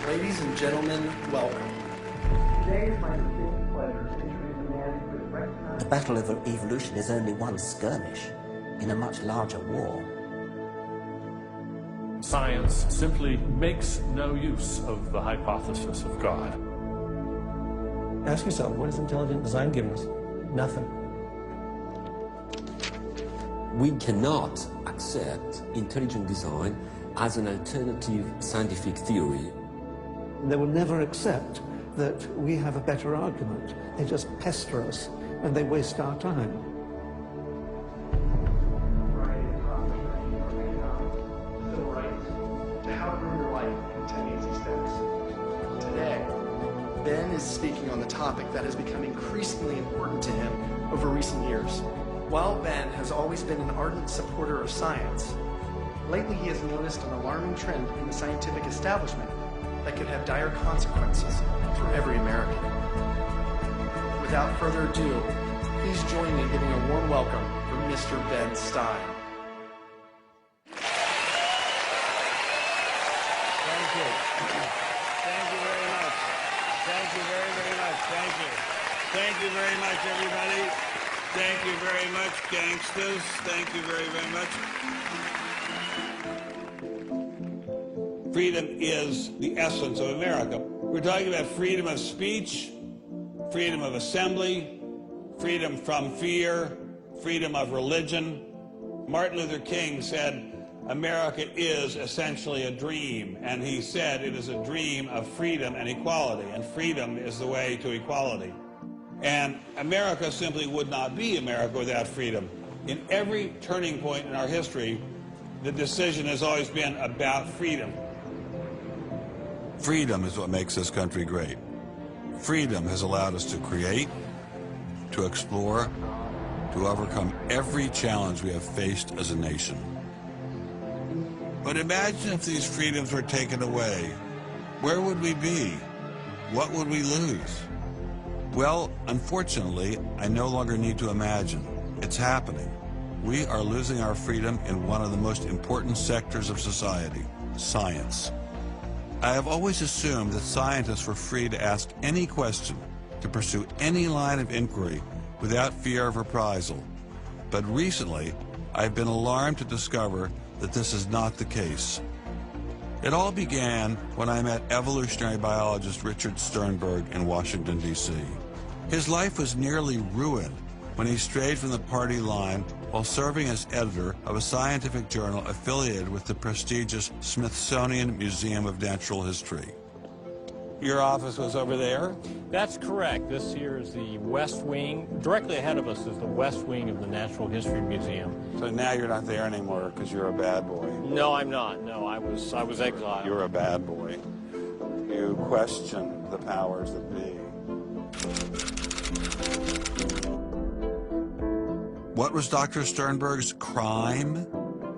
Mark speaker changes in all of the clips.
Speaker 1: Ladies and gentlemen, welcome.
Speaker 2: Today is my distinct pleasure to introduce a man who is recognized.
Speaker 3: The battle of evolution is only one skirmish in a much larger war.
Speaker 4: Science simply makes no use of the hypothesis of God.
Speaker 5: Ask yourself, what has intelligent design given us? Nothing.
Speaker 6: We cannot accept intelligent design as an alternative scientific theory.
Speaker 7: They will never accept that we have a better argument. They just pester us and they waste our time.
Speaker 1: Civil rights, to how to ruin your life in 10 easy steps. Today, Ben is speaking on the topic that has become increasingly important to him over recent years. While Ben has always been an ardent supporter of science, lately he has noticed an alarming trend in the scientific establishment that could have dire consequences for every American. Without further ado, please join me in giving a warm welcome for Mr. Ben Stein.
Speaker 8: Thank you. Thank you very much. Thank you very, very much. Thank you. Thank you very much, everybody. Thank you very much, gangsters. Thank you very, very much. Freedom is the essence of America. We're talking about freedom of speech, freedom of assembly, freedom from fear, freedom of religion. Martin Luther King said, America is essentially a dream, and he said it is a dream of freedom and equality, and freedom is the way to equality. And America simply would not be America without freedom. In every turning point in our history, the decision has always been about freedom.
Speaker 9: Freedom is what makes this country great. Freedom has allowed us to create, to explore, to overcome every challenge we have faced as a nation. But imagine if these freedoms were taken away. Where would we be? What would we lose? Well, unfortunately, I no longer need to imagine. It's happening. We are losing our freedom in one of the most important sectors of society, science. I have always assumed that scientists were free to ask any question, to pursue any line of inquiry without fear of reprisal. But recently, I've been alarmed to discover that this is not the case. It all began when I met evolutionary biologist Richard Sternberg in Washington, D.C. His life was nearly ruined when he strayed from the party line while serving as editor of a scientific journal affiliated with the prestigious Smithsonian Museum of Natural History. Your office was over there?
Speaker 4: That's correct. This here is the West Wing. Directly ahead of us is the West Wing of the Natural History Museum.
Speaker 9: So now you're not there anymore because you're a bad boy.
Speaker 4: No, I'm not. No, I was exiled.
Speaker 9: You're a bad boy. You question the powers that be. What was Dr. Sternberg's crime?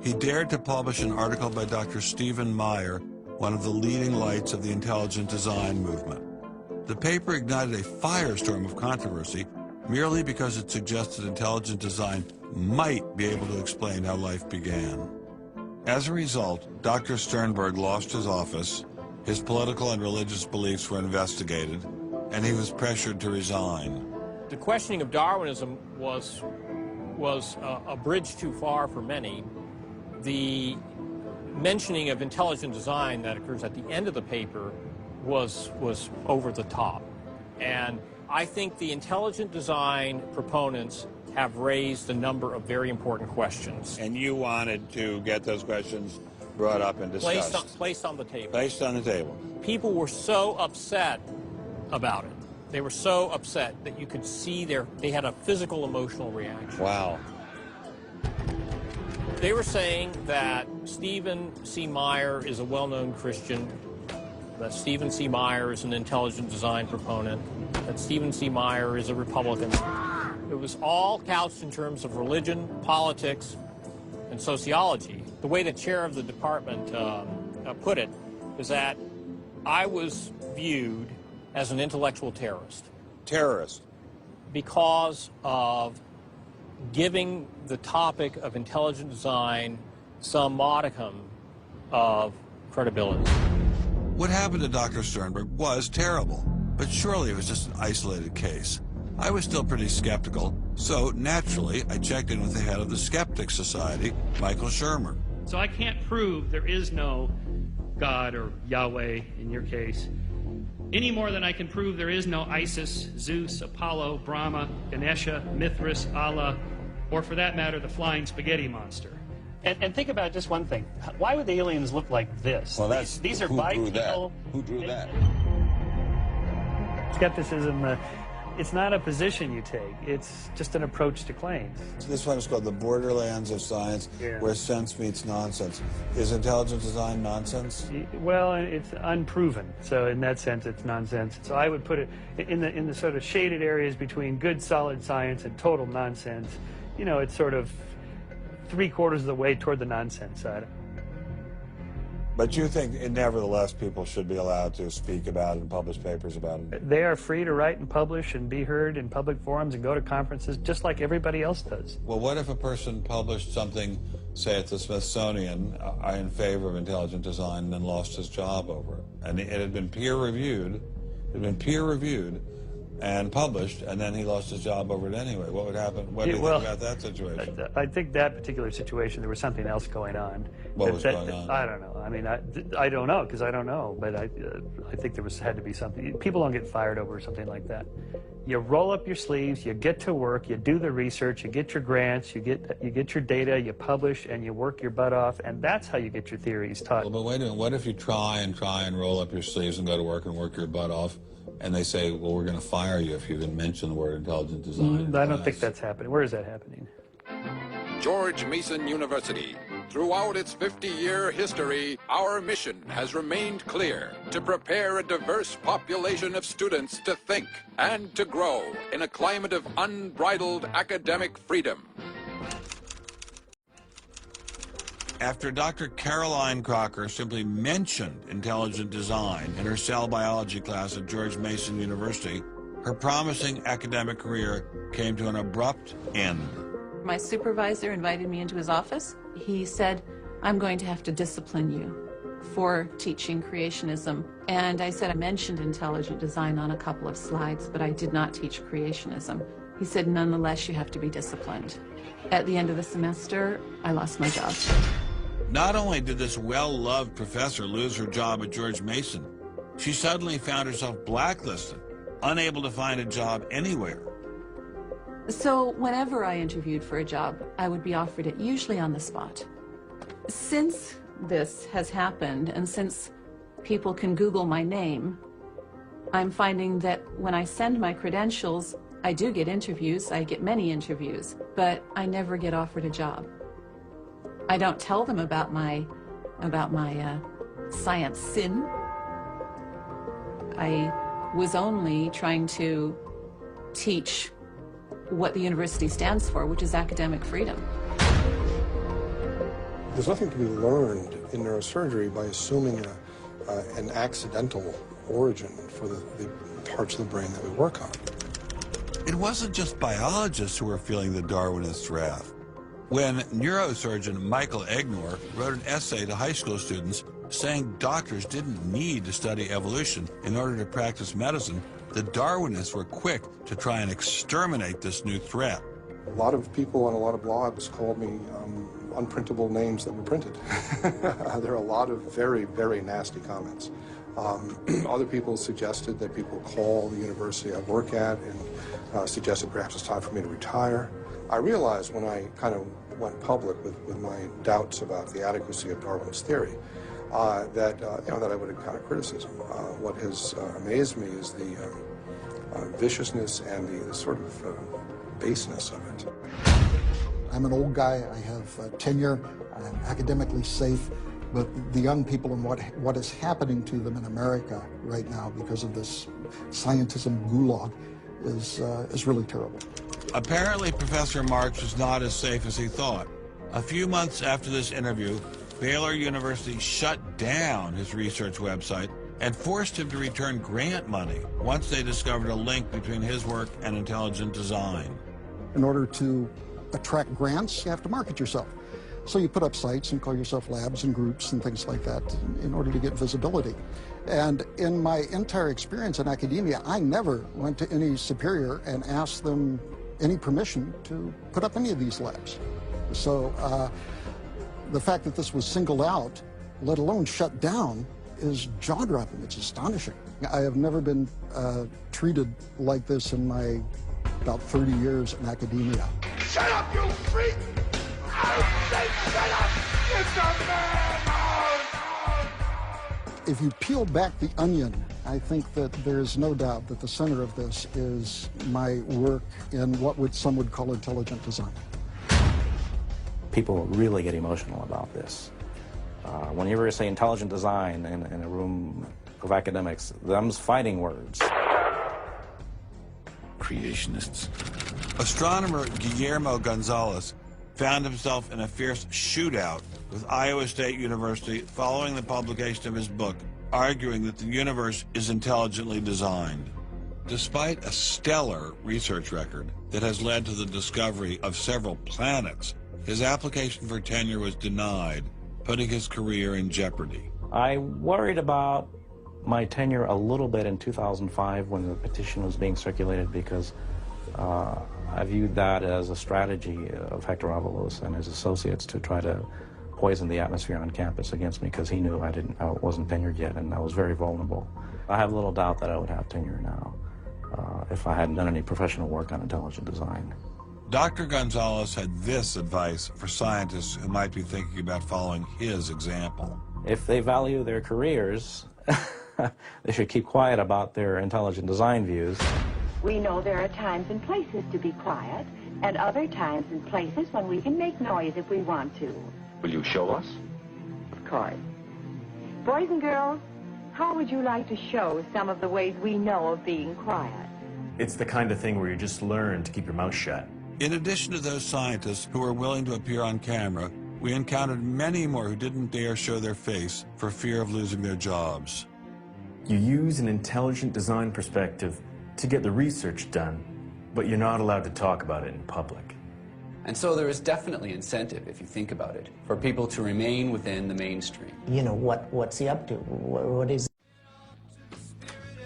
Speaker 9: He dared to publish an article by Dr. Stephen Meyer, one of the leading lights of the intelligent design movement. The paper ignited a firestorm of controversy merely because it suggested intelligent design might be able to explain how life began. As a result, Dr. Sternberg lost his office, His political and religious beliefs were investigated, and he was pressured to resign.
Speaker 4: The questioning of Darwinism was a bridge too far for many. The mentioning of intelligent design that occurs at the end of the paper was over the top. And I think the intelligent design proponents have raised a number of very important questions.
Speaker 8: And you wanted to get those questions brought up and discussed.
Speaker 4: Placed on the table.
Speaker 8: Placed on the table.
Speaker 4: People were so upset about it. They were so upset that you could see they had a physical, emotional reaction.
Speaker 8: Wow.
Speaker 4: They were saying that Stephen C. Meyer is a well-known Christian, that Stephen C. Meyer is an intelligent design proponent, that Stephen C. Meyer is a Republican. It was all couched in terms of religion, politics, and sociology. The way the chair of the department put it is that I was viewed as an intellectual terrorist.
Speaker 8: Terrorist.
Speaker 4: Because of giving the topic of intelligent design some modicum of credibility.
Speaker 9: What happened to Dr. Sternberg was terrible, but surely it was just an isolated case. I was still pretty skeptical, so naturally I checked in with the head of the Skeptics Society, Michael Shermer.
Speaker 10: So I can't prove there is no God or Yahweh in your case, any more than I can prove there is no Isis, Zeus, Apollo, Brahma, Ganesha, Mithras, Allah, or for that matter, the flying spaghetti monster. And think about just one thing. Why would the aliens look like this?
Speaker 8: Well, that's
Speaker 10: these are
Speaker 8: who drew that?
Speaker 10: bipedal.
Speaker 8: Who drew that?
Speaker 10: Skepticism, it's not a position you take. It's just an approach to claims.
Speaker 9: This one is called the borderlands of science, where sense meets nonsense. Is intelligent design nonsense?
Speaker 10: Well, it's unproven, so in that sense, it's nonsense. So I would put it in the sort of shaded areas between good, solid science and total nonsense. You know, it's sort of 3/4 of the way toward the nonsense side.
Speaker 9: But you think, nevertheless, people should be allowed to speak about it and publish papers about it?
Speaker 10: They are free to write and publish and be heard in public forums and go to conferences just like everybody else does.
Speaker 9: Well, what if a person published something, say at the Smithsonian, in favor of intelligent design, and then lost his job over it? And it had been peer-reviewed, and published, and then he lost his job over it anyway. What would happen? What do you think about that situation?
Speaker 10: I think that particular situation, there was something else going on.
Speaker 9: What was going on?
Speaker 10: I don't know. I mean, I don't know, because I don't know. But I think there had to be something. People don't get fired over something like that. You roll up your sleeves, you get to work, you do the research, you get your grants, you get your data, you publish, and you work your butt off, and that's how you get your theories taught.
Speaker 9: Well, but wait a minute. What if you try and roll up your sleeves and go to work and work your butt off, and they say, well, we're going to fire you if you didn't mention the word intelligent design?
Speaker 10: I don't think that's happening. Where is that happening?
Speaker 11: George Mason University. Throughout its 50-year history, our mission has remained clear: to prepare a diverse population of students to think and to grow in a climate of unbridled academic freedom.
Speaker 9: After Dr. Caroline Crocker simply mentioned intelligent design in her cell biology class at George Mason University, her promising academic career came to an abrupt end.
Speaker 12: My supervisor invited me into his office. He said, "I'm going to have to discipline you for teaching creationism." And I said, I mentioned intelligent design on a couple of slides, but I did not teach creationism. He said, "Nonetheless, you have to be disciplined." At the end of the semester, I lost my job.
Speaker 9: Not only did this well-loved professor lose her job at George Mason, she suddenly found herself blacklisted, unable to find a job anywhere.
Speaker 12: So whenever I interviewed for a job, I would be offered it, usually on the spot. Since this has happened, and since people can Google my name, I'm finding that when I send my credentials, I do get interviews, I get many interviews, but I never get offered a job. I don't tell them about my science sin. I was only trying to teach what the university stands for, which is academic freedom.
Speaker 13: There's nothing to be learned in neurosurgery by assuming an accidental origin for the parts of the brain that we work on.
Speaker 9: It wasn't just biologists who were feeling the Darwinist wrath. When neurosurgeon Michael Egnor wrote an essay to high school students saying doctors didn't need to study evolution in order to practice medicine, the Darwinists were quick to try and exterminate this new threat.
Speaker 13: A lot of people on a lot of blogs called me unprintable names that were printed. There are a lot of very, very nasty comments. Other people suggested that people call the university I work at and suggested perhaps it's time for me to retire. I realized when I kind of went public with my doubts about the adequacy of Darwin's theory that I would encounter criticism. What has amazed me is the viciousness and the sort of baseness of it.
Speaker 14: I'm an old guy. I have tenure. I'm academically safe. But the young people and what is happening to them in America right now because of this scientism gulag is really terrible.
Speaker 9: Apparently, Professor Marks was not as safe as he thought. A few months after this interview, Baylor University shut down his research website and forced him to return grant money once they discovered a link between his work and intelligent design.
Speaker 14: In order to attract grants, you have to market yourself. So you put up sites and call yourself labs and groups and things like that in order to get visibility. And in my entire experience in academia, I never went to any superior and asked them any permission to put up any of these labs. So the fact that this was singled out, let alone shut down, is jaw-dropping. It's astonishing. I have never been treated like this in my about 30 years in academia.
Speaker 15: Shut up, you freak! I say shut up! It's a man!
Speaker 14: If you peel back the onion, I think that there's no doubt that the center of this is my work in what some would call intelligent design.
Speaker 16: People really get emotional about this. When you ever say intelligent design in a room of academics, them's fighting words.
Speaker 9: Creationists. Astronomer Guillermo Gonzalez found himself in a fierce shootout with Iowa State University following the publication of his book, arguing that the universe is intelligently designed. Despite a stellar research record that has led to the discovery of several planets, his application for tenure was denied, putting his career in jeopardy.
Speaker 16: I worried about my tenure a little bit in 2005 when the petition was being circulated because I viewed that as a strategy of Hector Avalos and his associates to try to poison the atmosphere on campus against me because he knew I wasn't tenured yet and I was very vulnerable. I have little doubt that I would have tenure now if I hadn't done any professional work on intelligent design.
Speaker 9: Dr. Gonzalez had this advice for scientists who might be thinking about following his example.
Speaker 16: If they value their careers, they should keep quiet about their intelligent design views.
Speaker 17: We know there are times and places to be quiet, and other times and places when we can make noise if we want to.
Speaker 18: Will you show us?
Speaker 17: Of course. Boys and girls, how would you like to show some of the ways we know of being quiet?
Speaker 19: It's the kind of thing where you just learn to keep your mouth shut.
Speaker 9: In addition to those scientists who were willing to appear on camera, we encountered many more who didn't dare show their face for fear of losing their jobs.
Speaker 19: You use an intelligent design perspective to get the research done, but you're not allowed to talk about it in public.
Speaker 20: And so there is definitely incentive, if you think about it, for people to remain within the mainstream.
Speaker 3: You know, what's he up to? What is...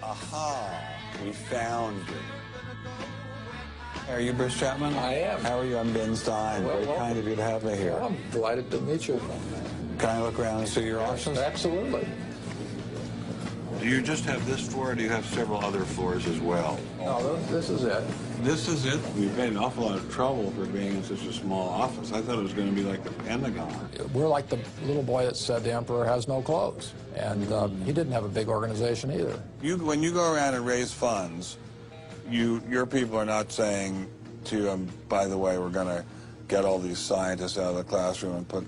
Speaker 9: Aha, we found you. Are you Bruce Chapman?
Speaker 21: I am.
Speaker 9: How are you? I'm Ben Stein.
Speaker 21: Well,
Speaker 9: Very kind of you to have me here.
Speaker 21: Well, I'm delighted to meet you.
Speaker 9: Can I look around and see your office?
Speaker 21: Absolutely.
Speaker 9: Do you just have this floor, or do you have several other floors as well?
Speaker 21: No, this is it.
Speaker 9: This is it? We've had an awful lot of trouble for being in such a small office. I thought it was going to be like the Pentagon.
Speaker 21: We're like the little boy that said the emperor has no clothes. And he didn't have a big organization either.
Speaker 9: When you go around and raise funds, your people are not saying to them, by the way, we're going to get all these scientists out of the classroom and put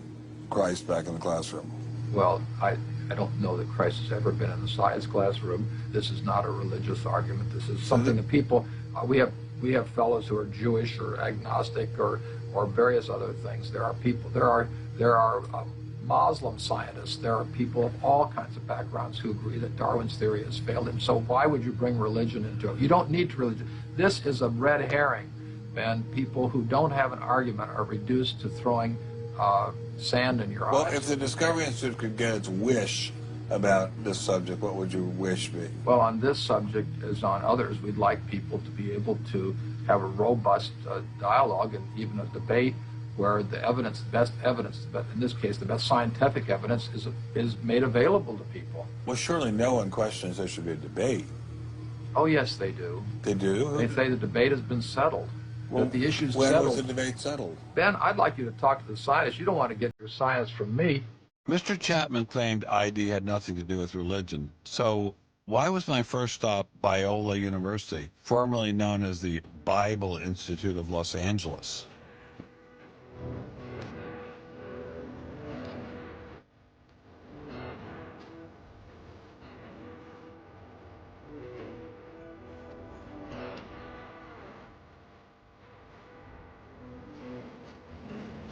Speaker 9: Christ back in the classroom.
Speaker 21: Well, I don't know that Christ has ever been in the science classroom. This is not a religious argument. This is something that people, we have fellows who are Jewish or agnostic or various other things. There are people, there are Muslim scientists. There are people of all kinds of backgrounds who agree that Darwin's theory has failed. And so why would you bring religion into it? You don't need religion. This is a red herring, and people who don't have an argument are reduced to throwing sand in your eyes.
Speaker 9: Well, if the Discovery Institute could get its wish about this subject, what would your wish be?
Speaker 21: Well, on this subject, as on others, we'd like people to be able to have a robust dialogue and even a debate where the evidence, the best evidence, but in this case, the best scientific evidence is made available to people.
Speaker 9: Well, surely no one questions there should be a debate.
Speaker 21: Oh, yes, they do.
Speaker 9: They do?
Speaker 21: They say the debate has been settled.
Speaker 9: Well,
Speaker 21: that the issue's
Speaker 9: when
Speaker 21: settled.
Speaker 9: was the debate settled?
Speaker 21: Ben, I'd like you to talk to the scientists. You don't want to get your science from me.
Speaker 9: Mr. Chapman claimed ID had nothing to do with religion. So why was my first stop Biola University, formerly known as the Bible Institute of Los Angeles?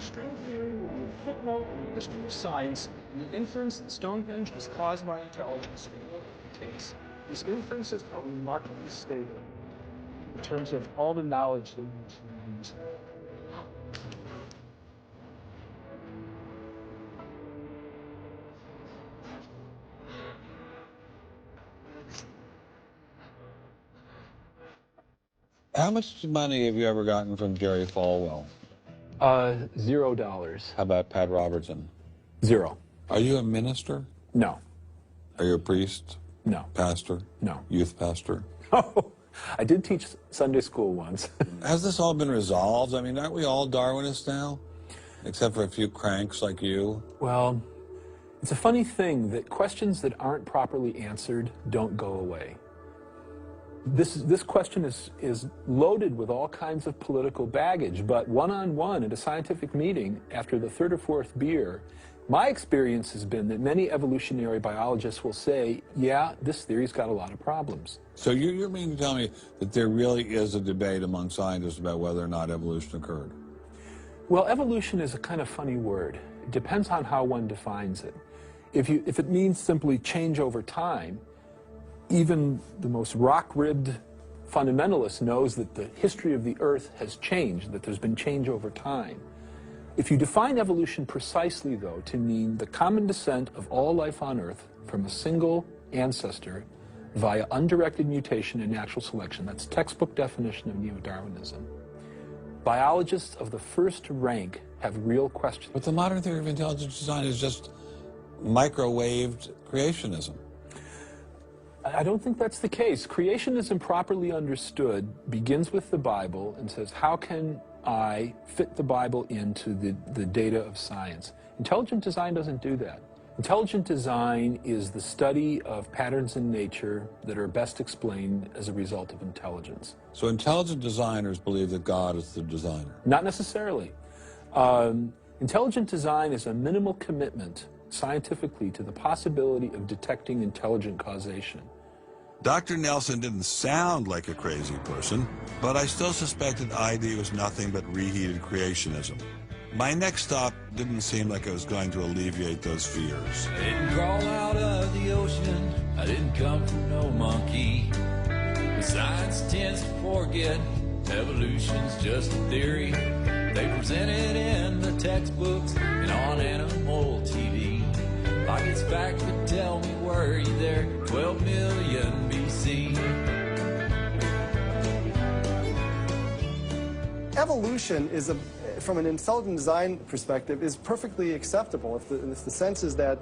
Speaker 18: String theory will be a footnote in the history of science, and the inference that Stonehenge was caused by intelligence takes. These inferences are remarkably stable in terms of all the knowledge that we use.
Speaker 9: How much money have you ever gotten from Jerry Falwell?
Speaker 22: $0.
Speaker 9: How about Pat Robertson?
Speaker 22: 0.
Speaker 9: Are you a minister?
Speaker 22: No.
Speaker 9: Are you a priest?
Speaker 22: No.
Speaker 9: Pastor?
Speaker 22: No.
Speaker 9: Youth pastor?
Speaker 22: Oh, I did teach Sunday school once.
Speaker 9: Has this all been resolved? I mean, aren't we all Darwinists now? Except for a few cranks like you?
Speaker 22: Well, it's a funny thing that questions that aren't properly answered don't go away. This question is loaded with all kinds of political baggage, but one-on-one at a scientific meeting after the third or fourth beer, my experience has been that many evolutionary biologists will say, yeah, this theory's got a lot of problems.
Speaker 9: So you mean to tell me that there really is a debate among scientists about whether or not evolution occurred?
Speaker 22: Well, evolution is a kind of funny word. It depends on how one defines it. If it means simply change over time, even the most rock-ribbed fundamentalist knows that the history of the Earth has changed, that there's been change over time. If you define evolution precisely, though, to mean the common descent of all life on Earth from a single ancestor via undirected mutation and natural selection, that's textbook definition of neo-Darwinism, biologists of the first rank have real questions.
Speaker 9: But the modern theory of intelligent design is just microwaved creationism.
Speaker 22: I don't think that's the case. Creationism, properly understood, begins with the Bible and says, how can I fit the Bible into the data of science? Intelligent design doesn't do that. Intelligent design is the study of patterns in nature that are best explained as a result of intelligence.
Speaker 9: So intelligent designers believe that God is the designer?
Speaker 22: Not necessarily. Intelligent design is a minimal commitment scientifically to the possibility of detecting intelligent causation.
Speaker 9: Dr. Nelson didn't sound like a crazy person, but I still suspected ID was nothing but reheated creationism. My next stop didn't seem like it was going to alleviate those fears.
Speaker 23: I didn't crawl out of the ocean, I didn't come from no monkey. But science tends to forget evolution's just a theory. They present it in the textbooks and on animal TV. Like it's fact, but tell me, were you there 12 million BC?
Speaker 1: Evolution is from an intelligent design perspective, is perfectly acceptable if the sense is that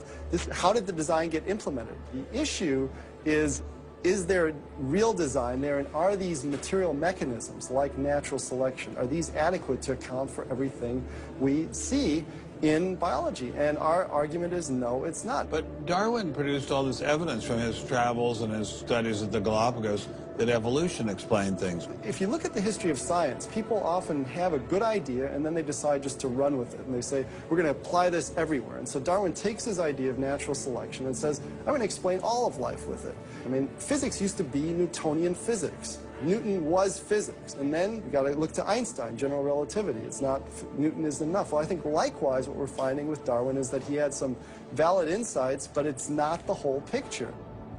Speaker 1: how did the design get implemented? The issue is there real design there, and are these material mechanisms like natural selection, are these adequate to account for everything we see in biology? And our argument is no, it's not.
Speaker 9: But Darwin produced all this evidence from his travels and his studies at the Galapagos that evolution explained things.
Speaker 1: If you look at the history of science, people often have a good idea and then they decide just to run with it. And they say, we're going to apply this everywhere. And so Darwin takes his idea of natural selection and says, I'm going to explain all of life with it. I mean, physics used to be Newtonian physics. Newton was physics. And then we got to look to Einstein, general relativity. It's not, Newton isn't enough. Well, I think likewise what we're finding with Darwin is that he had some valid insights, but it's not the whole picture.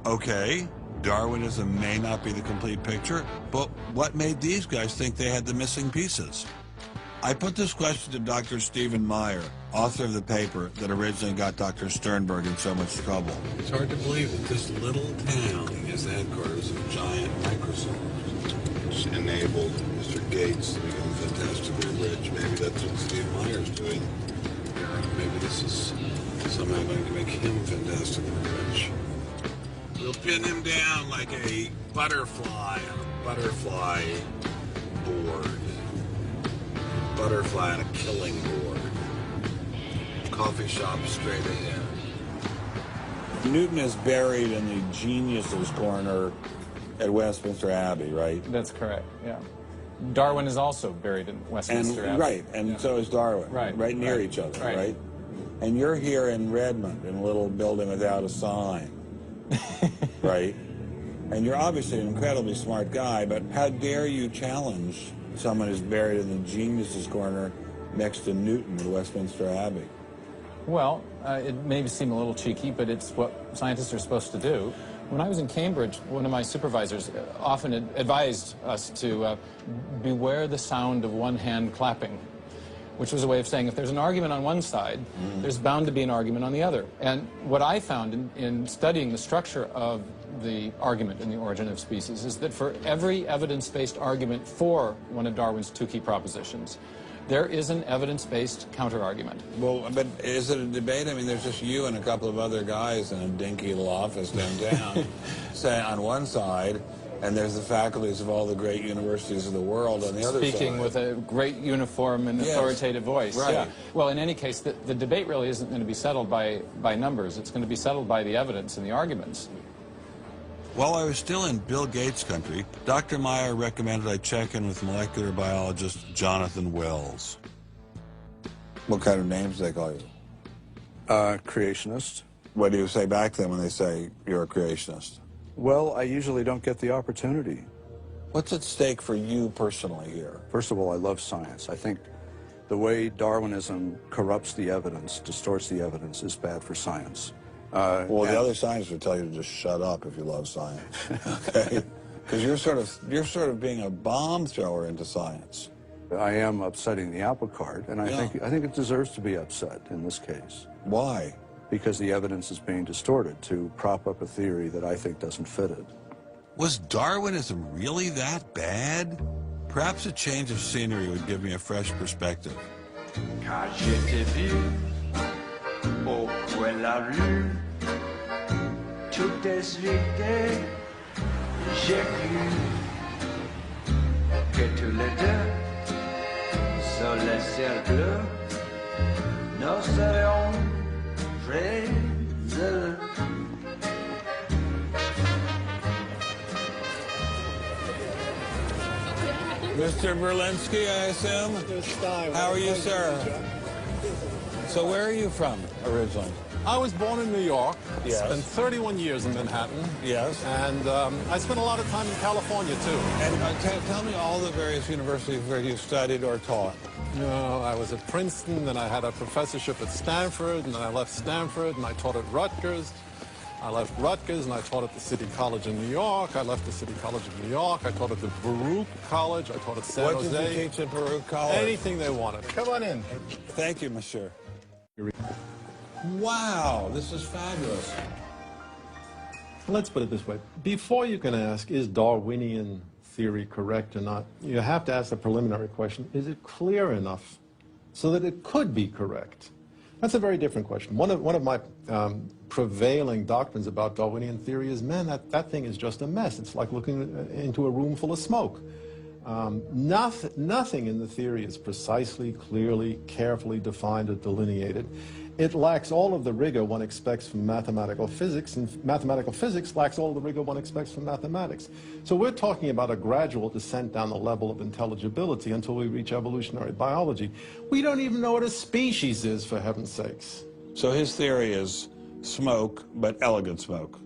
Speaker 9: Okay, Darwinism may not be the complete picture, but what made these guys think they had the missing pieces? I put this question to Dr. Stephen Meyer, author of the paper that originally got Dr. Sternberg in so much trouble. It's hard to believe that this little town is the headquarters of giant Microsoft, which enabled Mr. Gates to become fantastically rich. Maybe that's what Steve Meyer's doing. Maybe this is somehow going to make him fantastically rich. We'll pin him down like a butterfly on a butterfly board. Butterfly on a killing board. Coffee shop straight ahead. Newton is buried in the geniuses corner at Westminster Abbey, right?
Speaker 2: That's correct, yeah. Darwin is also buried in Westminster Abbey.
Speaker 9: Right, and so is Darwin. Right near each other, right? And you're here in Redmond in a little building without a sign, right? And you're obviously an incredibly smart guy, but how dare you challenge someone who's buried in the geniuses corner next to Newton at Westminster Abbey?
Speaker 2: Well, it may seem a little cheeky, but it's what scientists are supposed to do. When I was in Cambridge, one of my supervisors often advised us to beware the sound of one hand clapping, which was a way of saying if there's an argument on one side, there's bound to be an argument on the other. And what I found in studying the structure of the argument in The Origin of Species is that for every evidence-based argument for one of Darwin's two key propositions, there is an evidence-based counter-argument.
Speaker 9: Well, but is it a debate? I mean, there's just you and a couple of other guys in a dinky little office downtown, say on one side, and there's the faculties of all the great universities of the world on the other side.
Speaker 2: Speaking with a great uniform and authoritative voice.
Speaker 9: Right.
Speaker 2: Yeah. Well, in any case, the debate really isn't going to be settled by numbers. It's going to be settled by the evidence and the arguments.
Speaker 9: While I was still in Bill Gates country, Dr. Meyer recommended I check in with molecular biologist Jonathan Wells. What kind of names do they call you?
Speaker 5: Creationist.
Speaker 9: What do you say back to them when they say you're a creationist?
Speaker 5: Well, I usually don't get the opportunity.
Speaker 9: What's at stake for you personally here?
Speaker 5: First of all, I love science. I think the way Darwinism corrupts the evidence, distorts the evidence, is bad for science.
Speaker 9: Well, the other science would tell you to just shut up if you love science, okay? Because you're sort of being a bomb thrower into science.
Speaker 5: I am upsetting the apple cart, and I think it deserves to be upset in this case.
Speaker 9: Why?
Speaker 5: Because the evidence is being distorted to prop up a theory that I think doesn't fit it.
Speaker 9: Was Darwinism really that bad? Perhaps a change of scenery would give me a fresh perspective.
Speaker 15: Quand je t'ai vu au coin de la rue, tout de suite j'ai cru que tous les deux, sur le ciel bleu, nous serions très heureux.
Speaker 9: Mr. Berlinski, I assume? How are you, sir? So where are you from, originally?
Speaker 22: I was born in New York.
Speaker 9: Yes.
Speaker 22: Spent 31 years in Manhattan.
Speaker 9: Yes.
Speaker 22: And I spent a lot of time in California, too.
Speaker 9: And tell me all the various universities where you studied or taught.
Speaker 22: No, I was at Princeton, then I had a professorship at Stanford, and then I left Stanford, and I taught at Rutgers. I left Rutgers, and I taught at the City College in New York. I left the City College of New York. I taught at the Baruch College. I taught at San Jose.
Speaker 9: What did you teach at Baruch College?
Speaker 22: Anything they wanted. Come on in.
Speaker 9: Thank you, monsieur. Wow, this is fabulous.
Speaker 6: Let's put it this way. Before you can ask, is Darwinian theory correct or not, you have to ask the preliminary question, is it clear enough so that it could be correct? That's a very different question. One of my prevailing doctrines about Darwinian theory is, man, that thing is just a mess. It's like looking into a room full of smoke. Nothing in the theory is precisely, clearly, carefully defined or delineated. It lacks all of the rigor one expects from mathematical physics, and mathematical physics lacks all of the rigor one expects from mathematics. So we're talking about a gradual descent down the level of intelligibility until we reach evolutionary biology. We don't even know what a species is, for heaven's sakes.
Speaker 9: So his theory is smoke, but elegant smoke.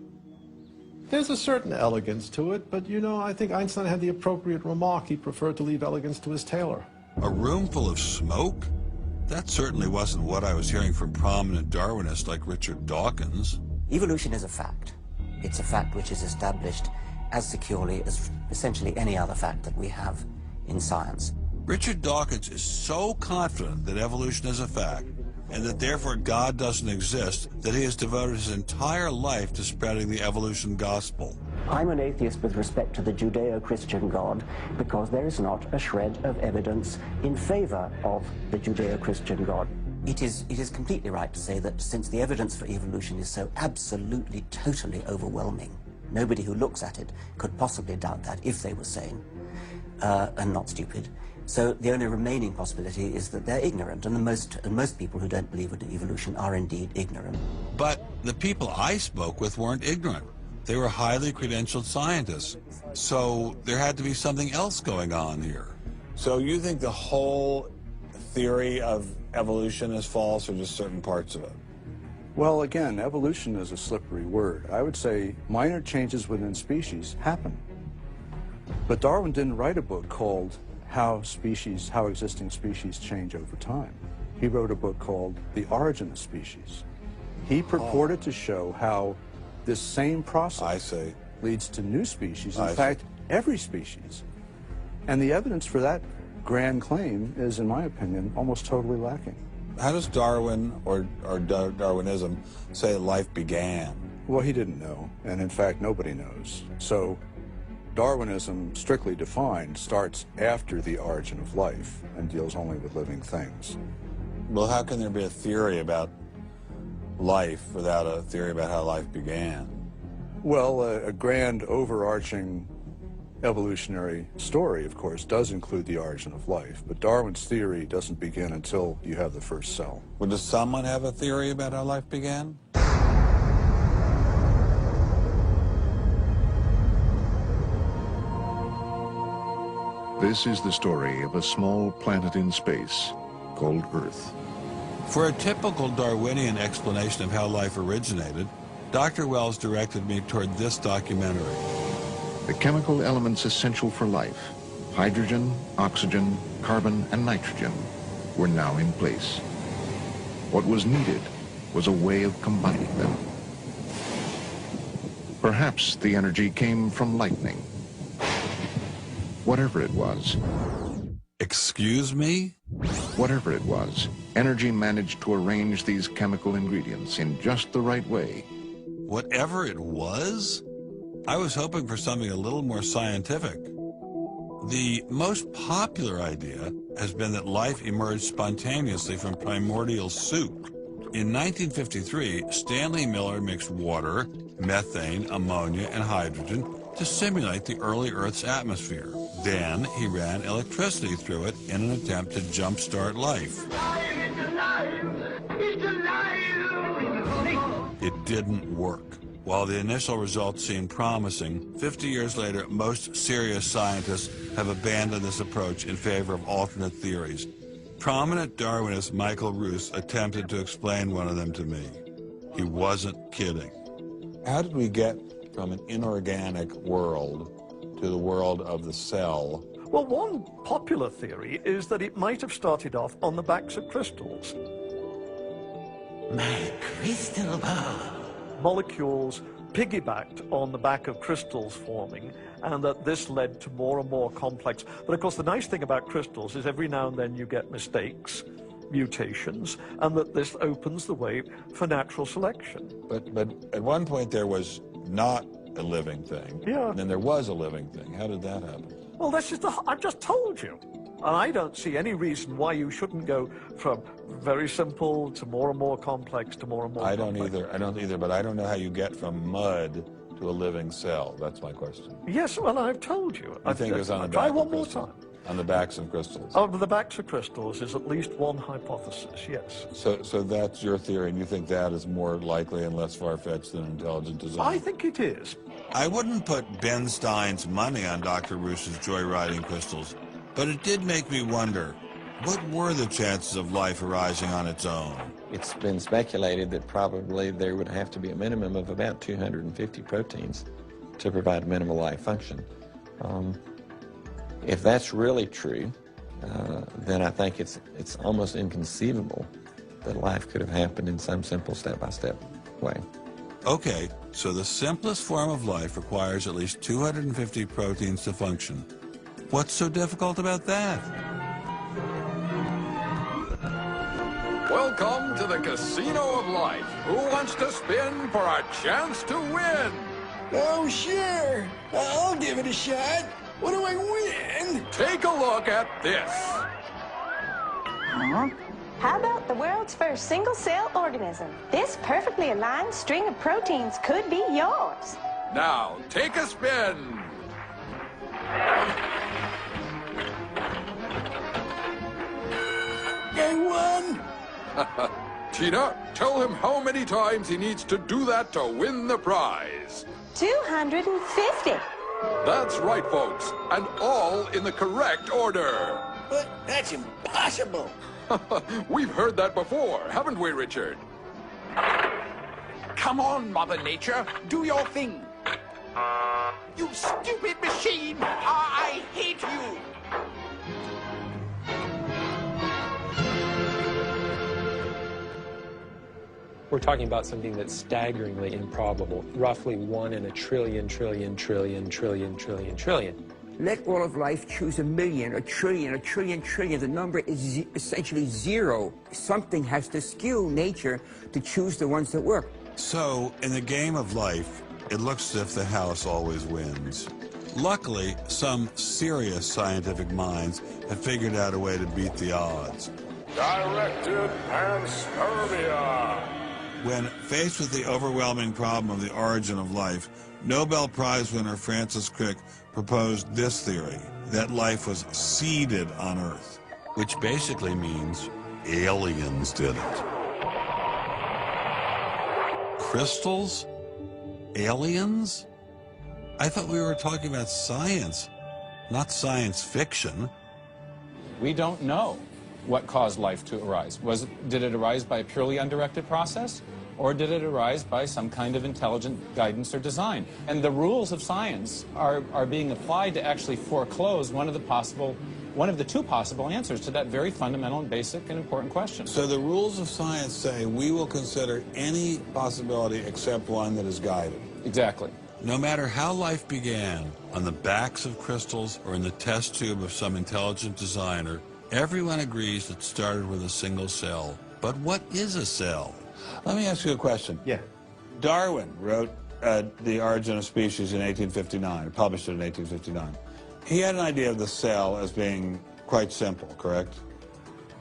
Speaker 6: There's a certain elegance to it, but, you know, I think Einstein had the appropriate remark. He preferred to leave elegance to his tailor.
Speaker 9: A room full of smoke? That certainly wasn't what I was hearing from prominent Darwinists like Richard Dawkins.
Speaker 3: Evolution is a fact. It's a fact which is established as securely as essentially any other fact that we have in science.
Speaker 9: Richard Dawkins is so confident that evolution is a fact, and that therefore God doesn't exist, that he has devoted his entire life to spreading the evolution gospel.
Speaker 3: I'm an atheist with respect to the Judeo-Christian God because there is not a shred of evidence in favor of the Judeo-Christian God. It is completely right to say that since the evidence for evolution is so absolutely, totally overwhelming, nobody who looks at it could possibly doubt that if they were sane and not stupid. So the only remaining possibility is that they're ignorant, and most people who don't believe in evolution are indeed ignorant.
Speaker 9: But the people I spoke with weren't ignorant. They were highly credentialed scientists. So there had to be something else going on here.
Speaker 4: So you think the whole theory of evolution is false, or just certain parts of it?
Speaker 5: Well, again, evolution is a slippery word. I would say minor changes within species happen. But Darwin didn't write a book called how existing species change over time. He wrote a book called The Origin of Species. He purported to show how this same process leads to new species, in fact, every species. And the evidence for that grand claim is, in my opinion, almost totally lacking.
Speaker 4: How does Darwin or Darwinism say life began?
Speaker 5: Well, he didn't know, and in fact, nobody knows. So Darwinism, strictly defined, starts after the origin of life and deals only with living things.
Speaker 4: Well, how can there be a theory about life without a theory about how life began?
Speaker 5: Well, a grand overarching evolutionary story, of course, does include the origin of life, but Darwin's theory doesn't begin until you have the first cell.
Speaker 4: Well, does someone have a theory about how life began?
Speaker 7: This is the story of a small planet in space called Earth.
Speaker 9: For a typical Darwinian explanation of how life originated, Dr. Wells directed me toward this documentary.
Speaker 7: The chemical elements essential for life, hydrogen, oxygen, carbon, and nitrogen, were now in place. What was needed was a way of combining them. Perhaps the energy came from lightning. Whatever it was.
Speaker 9: Excuse me?
Speaker 7: Whatever it was, energy managed to arrange these chemical ingredients in just the right way.
Speaker 9: Whatever it was? I was hoping for something a little more scientific. The most popular idea has been that life emerged spontaneously from primordial soup. In 1953, Stanley Miller mixed water, methane, ammonia, and hydrogen to simulate the early Earth's atmosphere. Then he ran electricity through it in an attempt to jumpstart life. It didn't work. While the initial results seemed promising, 50 years later, most serious scientists have abandoned this approach in favor of alternate theories. Prominent Darwinist Michael Roos attempted to explain one of them to me. He wasn't kidding.
Speaker 4: How did we get from an inorganic world to the world of the cell?
Speaker 8: Well, one popular theory is that it might have started off on the backs of crystals.
Speaker 3: My crystal ball.
Speaker 8: Molecules piggybacked on the back of crystals forming, and that this led to more and more complex. But of course, the nice thing about crystals is every now and then you get mistakes, mutations, and that this opens the way for natural selection.
Speaker 4: But at one point there was not a living thing.
Speaker 8: Yeah.
Speaker 4: And then there was a living thing. How did that happen?
Speaker 8: Well, this is I've just told you. And I don't see any reason why you shouldn't go from very simple to more and more complex to more and more complex.
Speaker 4: I don't either, but I don't know how you get from mud to a living cell. That's my question.
Speaker 8: Yes, well, I've told you.
Speaker 4: I think it was on the back
Speaker 8: Try one
Speaker 4: of
Speaker 8: more
Speaker 4: crystals.
Speaker 8: time.
Speaker 4: On the backs of crystals.
Speaker 8: On the backs of crystals is at least one hypothesis, yes.
Speaker 4: So that's your theory, and you think that is more likely and less far-fetched than intelligent design?
Speaker 8: I think it is.
Speaker 9: I wouldn't put Ben Stein's money on Dr. Roos's joyriding crystals, but it did make me wonder, what were the chances of life arising on its own?
Speaker 24: It's been speculated that probably there would have to be a minimum of about 250 proteins to provide minimal life function. If that's really true, then I think it's almost inconceivable that life could have happened in some simple step-by-step way.
Speaker 9: Okay, so the simplest form of life requires at least 250 proteins to function. What's so difficult about that?
Speaker 10: Welcome to the Casino of Life. Who wants to spin for a chance to win?
Speaker 15: Oh, sure. I'll give it a shot. What do I win?
Speaker 10: Take a look at this.
Speaker 11: Huh? How about the world's first single-cell organism? This perfectly aligned string of proteins could be yours.
Speaker 10: Now, take a spin.
Speaker 15: I won.
Speaker 10: Tina, tell him how many times he needs to do that to win the prize.
Speaker 11: 250.
Speaker 10: That's right, folks, and all in the correct order.
Speaker 15: But that's impossible.
Speaker 10: We've heard that before, haven't we, Richard?
Speaker 12: Come on, Mother Nature, do your thing. You stupid machine! I hate you!
Speaker 13: We're talking about something that's staggeringly improbable, roughly 1 in a trillion, trillion, trillion, trillion, trillion, trillion.
Speaker 25: Let all of life choose a million, a trillion, a trillion, trillion. The number is essentially zero. Something has to skew nature to choose the ones that work.
Speaker 9: So, in the game of life, it looks as if the house always wins. Luckily, some serious scientific minds have figured out a way to beat the odds.
Speaker 15: Directed panspermia.
Speaker 9: When faced with the overwhelming problem of the origin of life, Nobel Prize winner Francis Crick proposed this theory, that life was seeded on Earth, which basically means aliens did it. Crystals? Aliens? I thought we were talking about science, not science fiction.
Speaker 2: We don't know what caused life to arise. Did it arise by a purely undirected process? Or did it arise by some kind of intelligent guidance or design? And the rules of science are being applied to actually foreclose one of the two possible answers to that very fundamental and basic and important question.
Speaker 9: So the rules of science say we will consider any possibility except one that is guided.
Speaker 2: Exactly.
Speaker 9: No matter how life began, on the backs of crystals or in the test tube of some intelligent designer, everyone agrees it started with a single cell. But what is a cell? Let me ask you a question.
Speaker 6: Yeah.
Speaker 9: Darwin wrote The Origin of Species in 1859, published it in 1859. He had an idea of the cell as being quite simple, correct?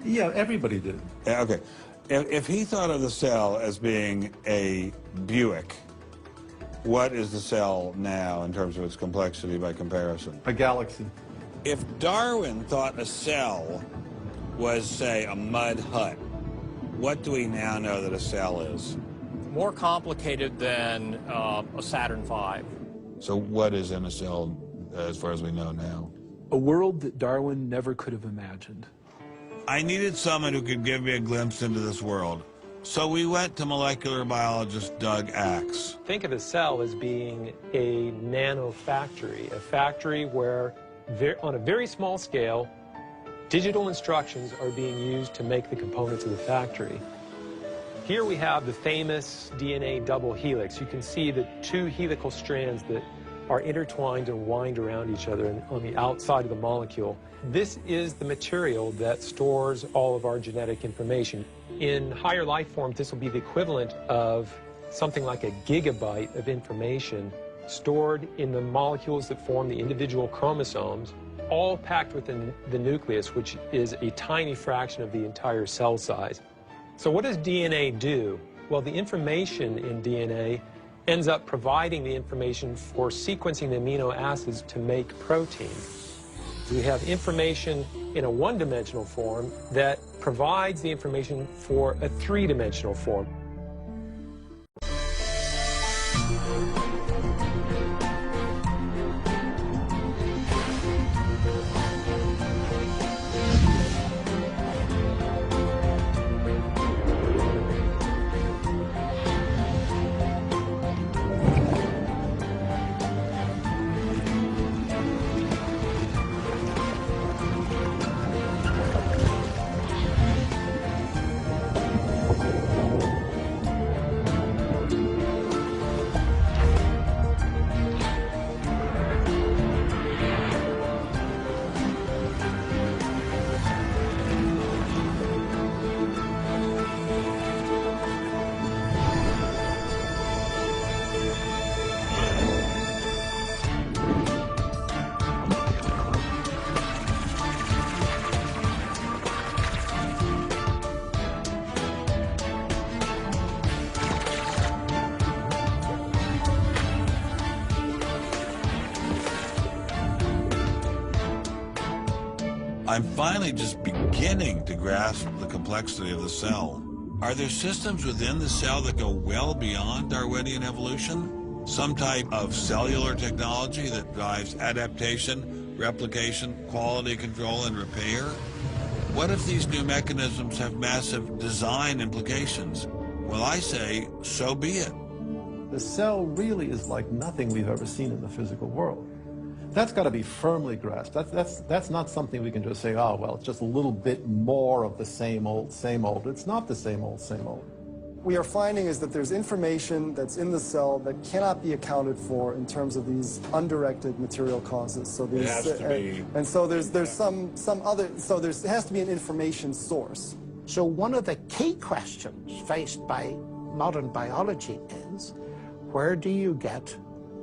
Speaker 6: Yeah, everybody did.
Speaker 9: Okay. If he thought of the cell as being a Buick, what is the cell now in terms of its complexity by comparison?
Speaker 6: A galaxy.
Speaker 9: If Darwin thought a cell was, say, a mud hut, what do we now know that a cell is?
Speaker 26: More complicated than a Saturn V.
Speaker 9: So what is in a cell as far as we know now?
Speaker 22: A world that Darwin never could have imagined.
Speaker 9: I needed someone who could give me a glimpse into this world. So we went to molecular biologist Doug Axe.
Speaker 13: Think of a cell as being a nanofactory, a factory where, on a very small scale, digital instructions are being used to make the components of the factory. Here we have the famous DNA double helix. You can see the two helical strands that are intertwined and wind around each other on the outside of the molecule. This is the material that stores all of our genetic information. In higher life forms, this will be the equivalent of something like a gigabyte of information stored in the molecules that form the individual chromosomes, all packed within the nucleus, which is a tiny fraction of the entire cell size. So what does DNA do? Well, the information in DNA ends up providing the information for sequencing the amino acids to make protein. We have information in a one-dimensional form that provides the information for a three-dimensional form.
Speaker 9: I'm finally just beginning to grasp the complexity of the cell. Are there systems within the cell that go well beyond Darwinian evolution? Some type of cellular technology that drives adaptation, replication, quality control, and repair? What if these new mechanisms have massive design implications? Well, I say, so be it.
Speaker 6: The cell really is like nothing we've ever seen in the physical world. That's got to be firmly grasped. That's not something we can just say, oh, well, it's just a little bit more of the same old, same old. It's not the same old, same old.
Speaker 14: We are finding is that there's information that's in the cell that cannot be accounted for in terms of these undirected material causes. So these,
Speaker 9: it has to be.
Speaker 14: And so there's some other, so there has to be an information source.
Speaker 16: So one of the key questions faced by modern biology is, where do you get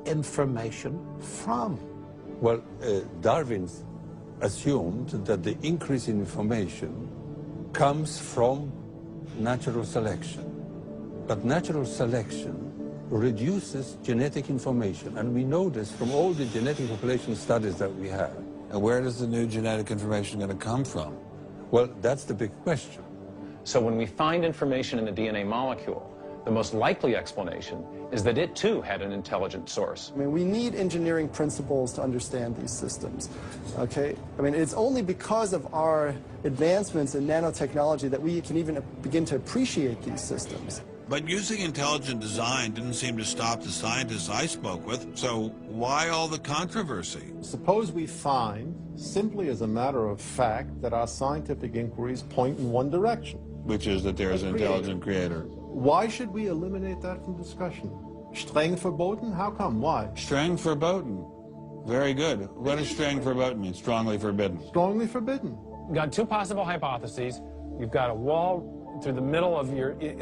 Speaker 16: information from?
Speaker 17: Well, Darwin assumed that the increase in information comes from natural selection. But natural selection reduces genetic information, and we know this from all the genetic population studies that we have.
Speaker 9: And where does the new genetic information going to come from?
Speaker 17: Well, that's the big question.
Speaker 2: So when we find information in the DNA molecule, the most likely explanation is that it too had an intelligent source.
Speaker 14: I mean, we need engineering principles to understand these systems, okay? I mean, it's only because of our advancements in nanotechnology that we can even begin to appreciate these systems.
Speaker 9: But using intelligent design didn't seem to stop the scientists I spoke with, so why all the controversy?
Speaker 6: Suppose we find, simply as a matter of fact, that our scientific inquiries point in one direction.
Speaker 9: Which is that there is an intelligent creator.
Speaker 6: Why should we eliminate that from discussion? Streng verboten? How come? Why?
Speaker 9: Streng verboten. Very good. What does streng verboten mean? Strongly forbidden.
Speaker 6: Strongly forbidden.
Speaker 13: You've got two possible hypotheses. You've got a wall through the middle of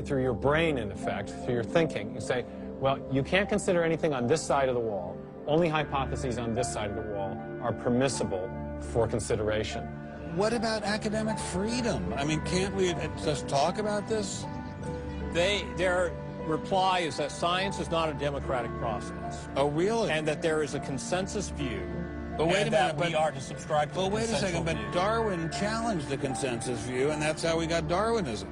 Speaker 13: through your brain, in effect, through your thinking. You say, well, you can't consider anything on this side of the wall. Only hypotheses on this side of the wall are permissible for consideration.
Speaker 9: What about academic freedom? I mean, can't we just talk about this?
Speaker 26: Their reply is that science is not a democratic process.
Speaker 9: Oh, really?
Speaker 26: And that there is a consensus view.
Speaker 9: But wait a minute,
Speaker 26: we are to subscribe to the
Speaker 9: wait a second, but Darwin challenged the consensus view, and that's how we got Darwinism.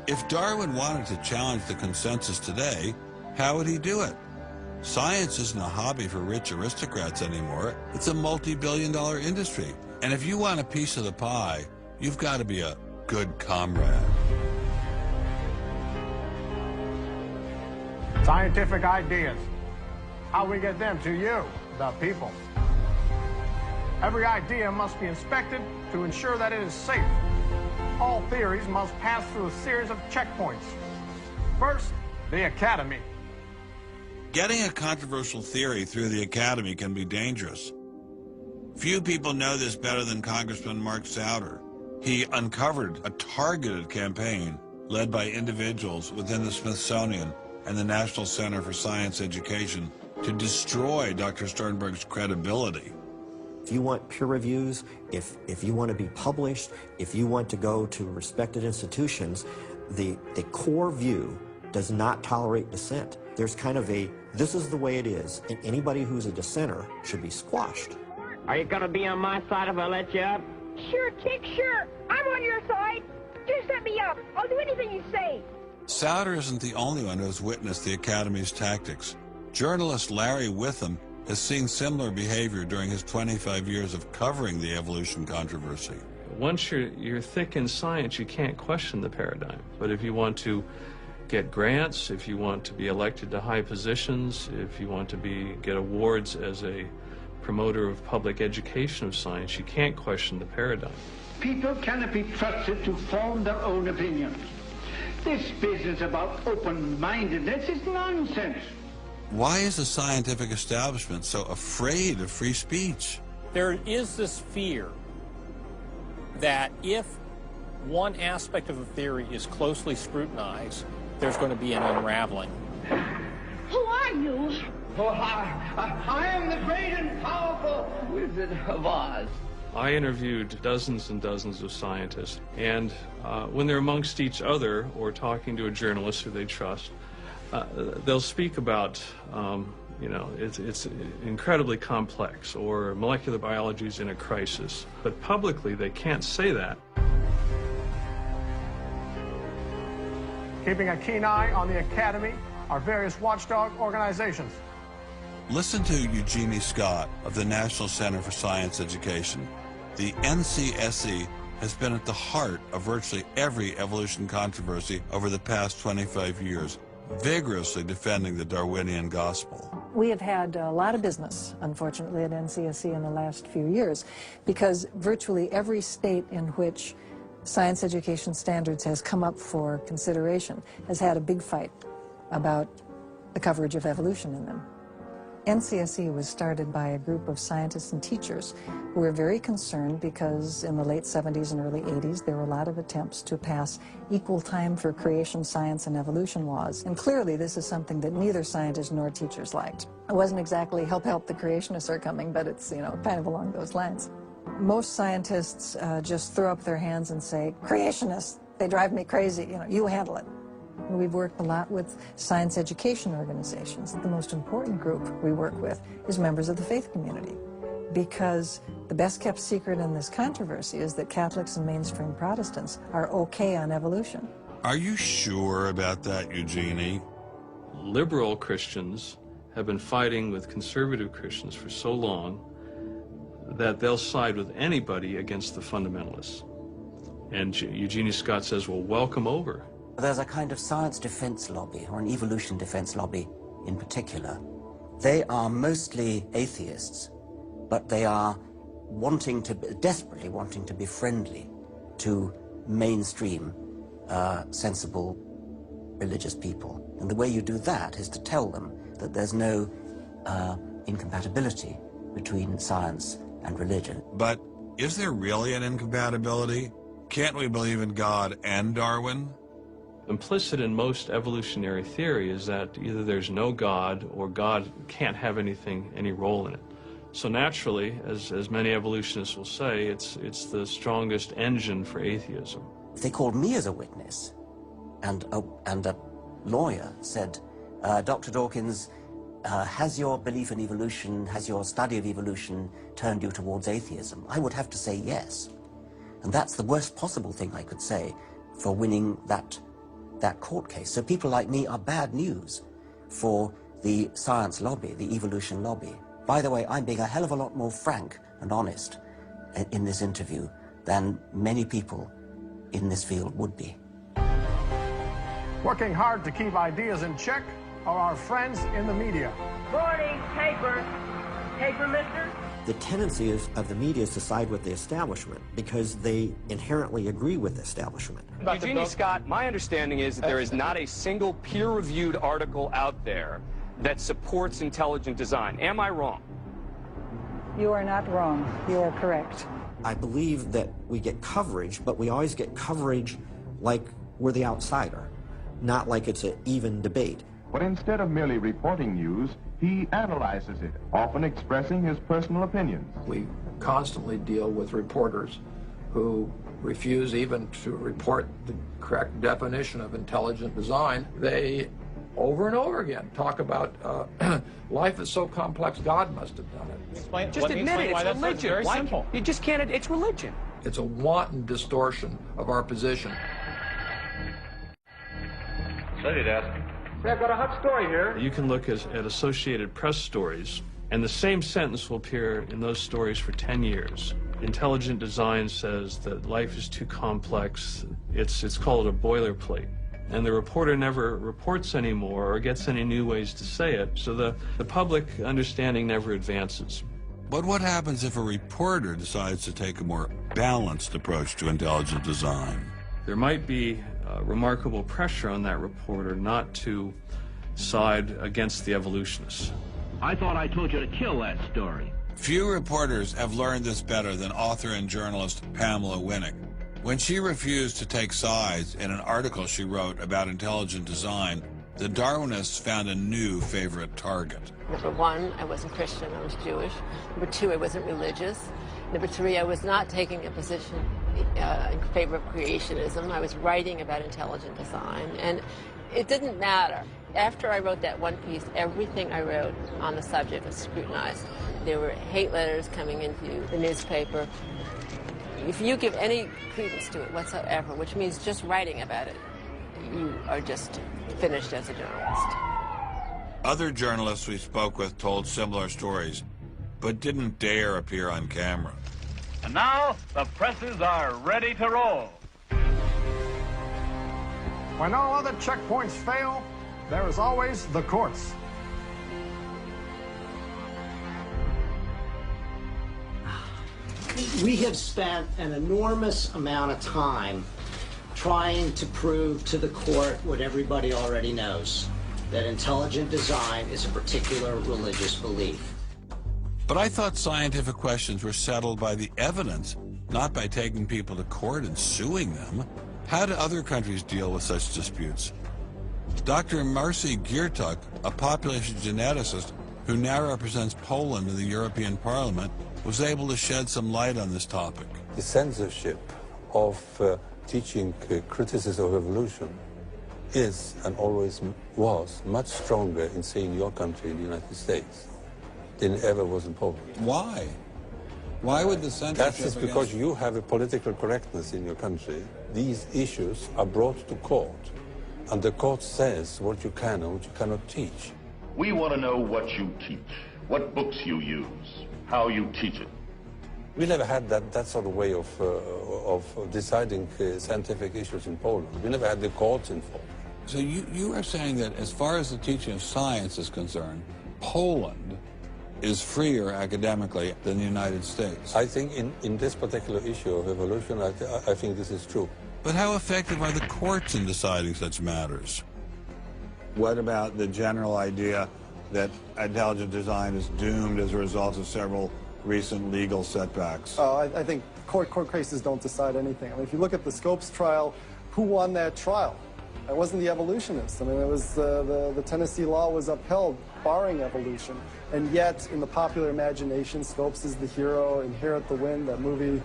Speaker 9: If Darwin wanted to challenge the consensus today, how would he do it? Science isn't a hobby for rich aristocrats anymore. It's a multi-billion-dollar industry. And if you want a piece of the pie, you've got to be a good comrade.
Speaker 19: Scientific ideas. How we get them to you, the people. Every idea must be inspected to ensure that it is safe. All theories must pass through a series of checkpoints. First, the Academy.
Speaker 9: Getting a controversial theory through the Academy can be dangerous. Few people know this better than Congressman Mark Souder. He uncovered a targeted campaign led by individuals within the Smithsonian and the National Center for Science Education to destroy Dr. Sternberg's credibility.
Speaker 20: If you want peer reviews, if you want to be published, if you want to go to respected institutions, the core view does not tolerate dissent. There's kind of a, this is the way it is, and anybody who's a dissenter should be squashed.
Speaker 21: Are you going to be on my side if I let you up?
Speaker 11: Sure, Chick, sure. I'm on your side. Just let me up. I'll do anything you say.
Speaker 9: Souder isn't the only one who has witnessed the Academy's tactics. Journalist Larry Witham has seen similar behavior during his 25 years of covering the evolution controversy.
Speaker 27: Once you're thick in science, you can't question the paradigm. But if you want to get grants, if you want to be elected to high positions, if you want to get awards as a promoter of public education of science, you can't question the paradigm.
Speaker 12: People cannot be trusted to form their own opinions. This business about open-mindedness is nonsense.
Speaker 9: Why is the scientific establishment so afraid of free speech?
Speaker 26: There is this fear that if one aspect of a theory is closely scrutinized, there's going to be an unraveling.
Speaker 11: Who are you?
Speaker 12: Oh, I am the great and powerful Wizard of Oz.
Speaker 27: I interviewed dozens and dozens of scientists, and when they're amongst each other or talking to a journalist who they trust, they'll speak about You know, it's incredibly complex, or molecular biology is in a crisis. But publicly, they can't say that.
Speaker 19: Keeping a keen eye on the Academy, our various watchdog organizations.
Speaker 9: Listen to Eugenie Scott of the National Center for Science Education. The NCSE has been at the heart of virtually every evolution controversy over the past 25 years, vigorously defending the Darwinian gospel.
Speaker 1: We have had a lot of business, unfortunately, at NCSE in the last few years, because virtually every state in which science education standards has come up for consideration has had a big fight about the coverage of evolution in them. NCSE was started by a group of scientists and teachers who were very concerned because in the late 70s and early 80s there were a lot of attempts to pass equal time for creation science and evolution laws. And clearly this is something that neither scientists nor teachers liked. It wasn't exactly help the creationists are coming, but it's, you know, kind of along those lines. Most scientists just throw up their hands and say, creationists, they drive me crazy, you know, you handle it. We've worked a lot with science education organizations. The most important group we work with is members of the faith community, because the best kept secret in this controversy is that Catholics and mainstream Protestants are okay on evolution.
Speaker 9: Are you sure about that, Eugenie?
Speaker 27: Liberal Christians have been fighting with conservative Christians for so long that they'll side with anybody against the fundamentalists. And Eugenie Scott says, well, welcome over.
Speaker 3: There's a kind of science defense lobby, or an evolution defense lobby in particular. They are mostly atheists, but they are desperately wanting to be friendly to mainstream, sensible religious people. And the way you do that is to tell them that there's no incompatibility between science and religion.
Speaker 9: But is there really an incompatibility? Can't we believe in God and Darwin?
Speaker 27: Implicit in most evolutionary theory is that either there's no God or God can't have any role in it. So naturally, as many evolutionists will say, it's the strongest engine for atheism.
Speaker 3: If they called me as a witness, and a lawyer said, Dr. Dawkins, has your belief in evolution, has your study of evolution turned you towards atheism? I would have to say yes. And that's the worst possible thing I could say for winning that court case. So people like me are bad news for the science lobby, the evolution lobby. By the way, I'm being a hell of a lot more frank and honest in this interview than many people in this field would be.
Speaker 19: Working hard to keep ideas in check are our friends in the media.
Speaker 21: Morning, paper. Paper, mister?
Speaker 20: The tendency of the media is to side with the establishment because they inherently agree with the establishment.
Speaker 4: Eugenie Scott, my understanding is that there is not a single peer-reviewed article out there that supports intelligent design. Am I wrong?
Speaker 1: You are not wrong. You are correct.
Speaker 20: I believe that we get coverage, but we always get coverage like we're the outsider, not like it's an even debate.
Speaker 5: But instead of merely reporting news, he analyzes it, often expressing his personal opinions.
Speaker 7: We constantly deal with reporters who refuse even to report the correct definition of intelligent design. They, over and over again, talk about life is so complex, God must have done it.
Speaker 4: Just admit it, it's religion.
Speaker 7: It's very simple.
Speaker 4: You just can't, it's religion.
Speaker 7: It's a wanton distortion of our position.
Speaker 5: So you'd ask.
Speaker 4: I've got a hot story here.
Speaker 27: You can look at Associated Press stories, and the same sentence will appear in those stories for 10 years. Intelligent design says that life is too complex. It's called a boilerplate. And the reporter never reports anymore or gets any new ways to say it, so the public understanding never advances.
Speaker 9: But what happens if a reporter decides to take a more balanced approach to intelligent design?
Speaker 27: There might be remarkable pressure on that reporter not to side against the evolutionists.
Speaker 5: I thought I told you to kill that story.
Speaker 9: Few reporters have learned this better than author and journalist Pamela Winnick. When she refused to take sides in an article she wrote about intelligent design, the Darwinists found a new favorite target.
Speaker 18: Number one, I wasn't Christian, I was Jewish. Number two, I wasn't religious. Number three, I was not taking a position in favor of creationism. I was writing about intelligent design, and it didn't matter After I wrote that one piece, everything I wrote on the subject was scrutinized. There were hate letters coming into the newspaper. If you give any credence to it whatsoever, which means just writing about it, you are just finished as a journalist.
Speaker 9: Other journalists we spoke with told similar stories, but didn't dare appear on camera.
Speaker 8: And now, the presses are ready to roll.
Speaker 19: When all other checkpoints fail, there is always the courts.
Speaker 10: We have spent an enormous amount of time trying to prove to the court what everybody already knows, that intelligent design is a particular religious belief.
Speaker 9: But I thought scientific questions were settled by the evidence, not by taking people to court and suing them. How do other countries deal with such disputes? Dr. Marcy Giertuk, a population geneticist who now represents Poland in the European Parliament, was able to shed some light on this topic.
Speaker 17: The censorship of teaching criticism of evolution is and always was much stronger in, say, in your country, in the United States, than it ever was in Poland.
Speaker 9: Why? Why would the censorship...
Speaker 17: That is because you have a political correctness in your country. These issues are brought to court, and the court says what you can and what you cannot teach.
Speaker 5: We want to know what you teach, what books you use, how you teach it.
Speaker 17: We never had that sort of way of deciding scientific issues in Poland. We never had the courts involved.
Speaker 9: So you are saying that as far as the teaching of science is concerned, Poland is freer academically than the United States.
Speaker 17: I think in this particular issue of evolution, I think this is true.
Speaker 9: But how effective are the courts in deciding such matters?
Speaker 15: What about the general idea that intelligent design is doomed as a result of several recent legal setbacks?
Speaker 14: I think court cases don't decide anything. I mean, if you look at the Scopes trial, who won that trial? It wasn't the evolutionists. I mean, it was the Tennessee law was upheld, barring evolution. And yet, in the popular imagination, Scopes is the hero. Inherit the Wind, that movie,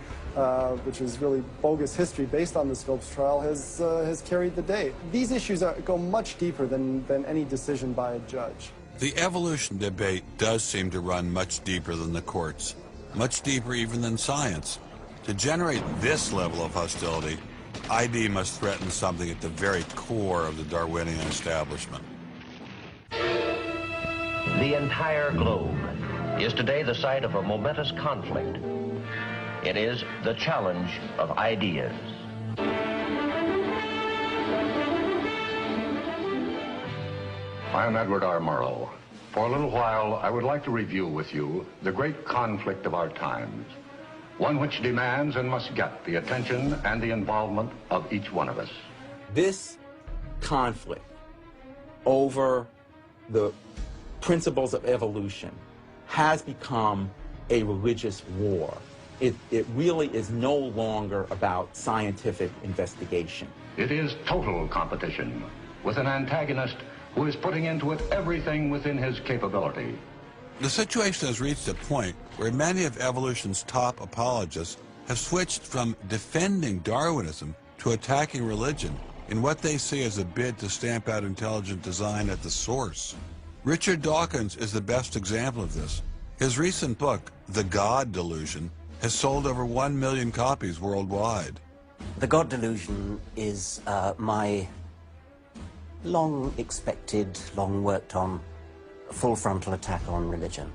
Speaker 14: which is really bogus history based on the Scopes trial, has carried the day. These issues go much deeper than any decision by a judge.
Speaker 9: The evolution debate does seem to run much deeper than the courts, much deeper even than science. To generate this level of hostility, ID must threaten something at the very core of the Darwinian establishment.
Speaker 22: The entire globe is today the site of a momentous conflict. It is the challenge of ideas.
Speaker 23: I'm Edward R. Murrow. For a little while, I would like to review with you the great conflict of our times, one which demands and must get the attention and the involvement of each one of us.
Speaker 24: This conflict over the principles of evolution has become a religious war. It really is no longer about scientific investigation.
Speaker 23: It is total competition with an antagonist who is putting into it everything within his capability.
Speaker 9: The situation has reached a point where many of evolution's top apologists have switched from defending Darwinism to attacking religion in what they see as a bid to stamp out intelligent design at the source. Richard Dawkins is the best example of this. His recent book, The God Delusion, has sold over 1 million copies worldwide.
Speaker 3: The God Delusion is my long-expected, long-worked-on full frontal attack on religion.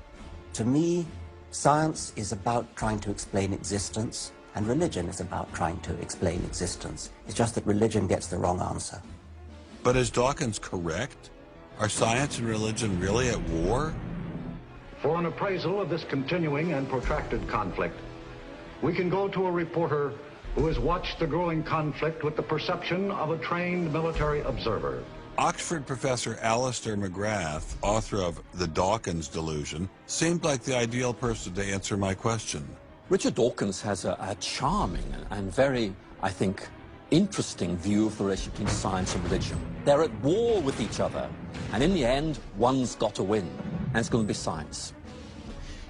Speaker 3: To me, science is about trying to explain existence, and religion is about trying to explain existence. It's just that religion gets the wrong answer.
Speaker 9: But is Dawkins correct? Are science and religion really at war?
Speaker 23: For an appraisal of this continuing and protracted conflict, we can go to a reporter who has watched the growing conflict with the perception of a trained military observer.
Speaker 9: Oxford professor Alistair McGrath, author of The Dawkins Delusion, seemed like the ideal person to answer my question.
Speaker 25: Richard Dawkins has a charming and very, I think, interesting view of the relationship between science and religion. They're at war with each other, and in the end, one's got to win, and it's going to be science.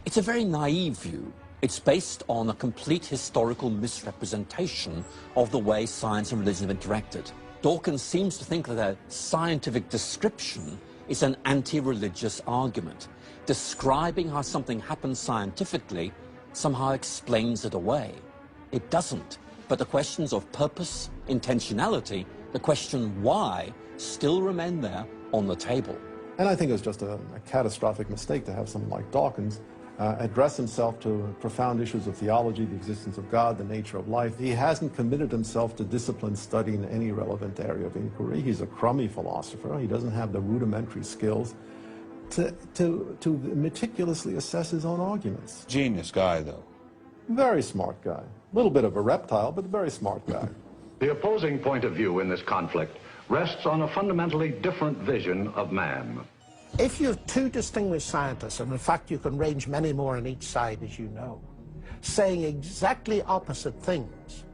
Speaker 25: It's a very naive view. It's based on a complete historical misrepresentation of the way science and religion have interacted. Dawkins seems to think that a scientific description is an anti-religious argument. Describing how something happens scientifically somehow explains it away. It doesn't. But the questions of purpose, intentionality, the question why, still remain there on the table.
Speaker 14: And I think it was just a catastrophic mistake to have someone like Dawkins address himself to profound issues of theology, the existence of God, the nature of life. He hasn't committed himself to disciplined study in any relevant area of inquiry. He's a crummy philosopher. He doesn't have the rudimentary skills to meticulously assess his own arguments.
Speaker 9: Genius guy, though.
Speaker 14: Very smart guy. A little bit of a reptile, but a very smart guy.
Speaker 23: The opposing point of view in this conflict rests on a fundamentally different vision of man.
Speaker 2: If you have two distinguished scientists, and in fact you can range many more on each side, as you know, saying exactly opposite things,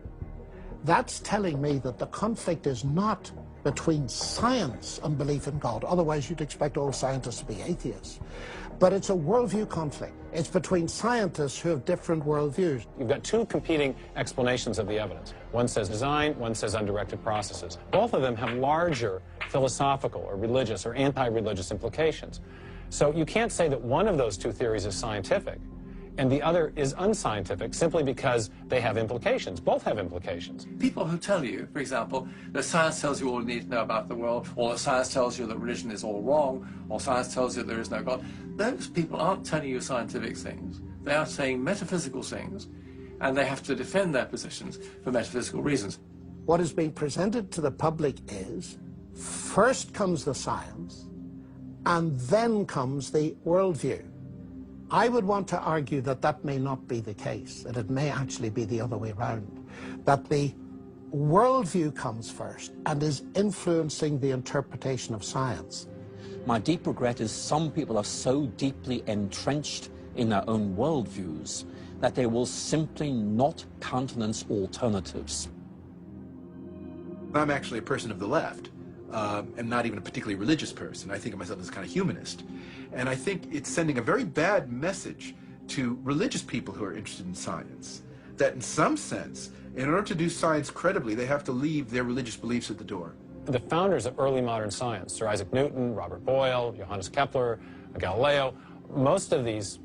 Speaker 2: that's telling me that the conflict is not between science and belief in God. Otherwise you'd expect all scientists to be atheists. But it's a worldview conflict. It's between scientists who have different worldviews.
Speaker 6: You've got two competing explanations of the evidence. One says design, one says undirected processes. Both of them have larger philosophical or religious or anti-religious implications. So you can't say that one of those two theories is scientific and the other is unscientific simply because they have implications. Both have implications.
Speaker 11: People who tell you, for example, that science tells you all you need to know about the world, or that science tells you that religion is all wrong, or science tells you that there is no God, those people aren't telling you scientific things. They are saying metaphysical things, and they have to defend their positions for metaphysical reasons.
Speaker 2: What is being presented to the public is, first comes the science, and then comes the worldview. I would want to argue that that may not be the case, that it may actually be the other way around, that the worldview comes first and is influencing the interpretation of science.
Speaker 25: My deep regret is some people are so deeply entrenched in their own worldviews that they will simply not countenance alternatives.
Speaker 12: I'm actually a person of the left, and not even a particularly religious person. I think of myself as kind of humanist. And I think it's sending a very bad message to religious people who are interested in science, that in some sense, in order to do science credibly, they have to leave their religious beliefs at the door.
Speaker 6: The founders of early modern science, Sir Isaac Newton, Robert Boyle, Johannes Kepler, Galileo, most of these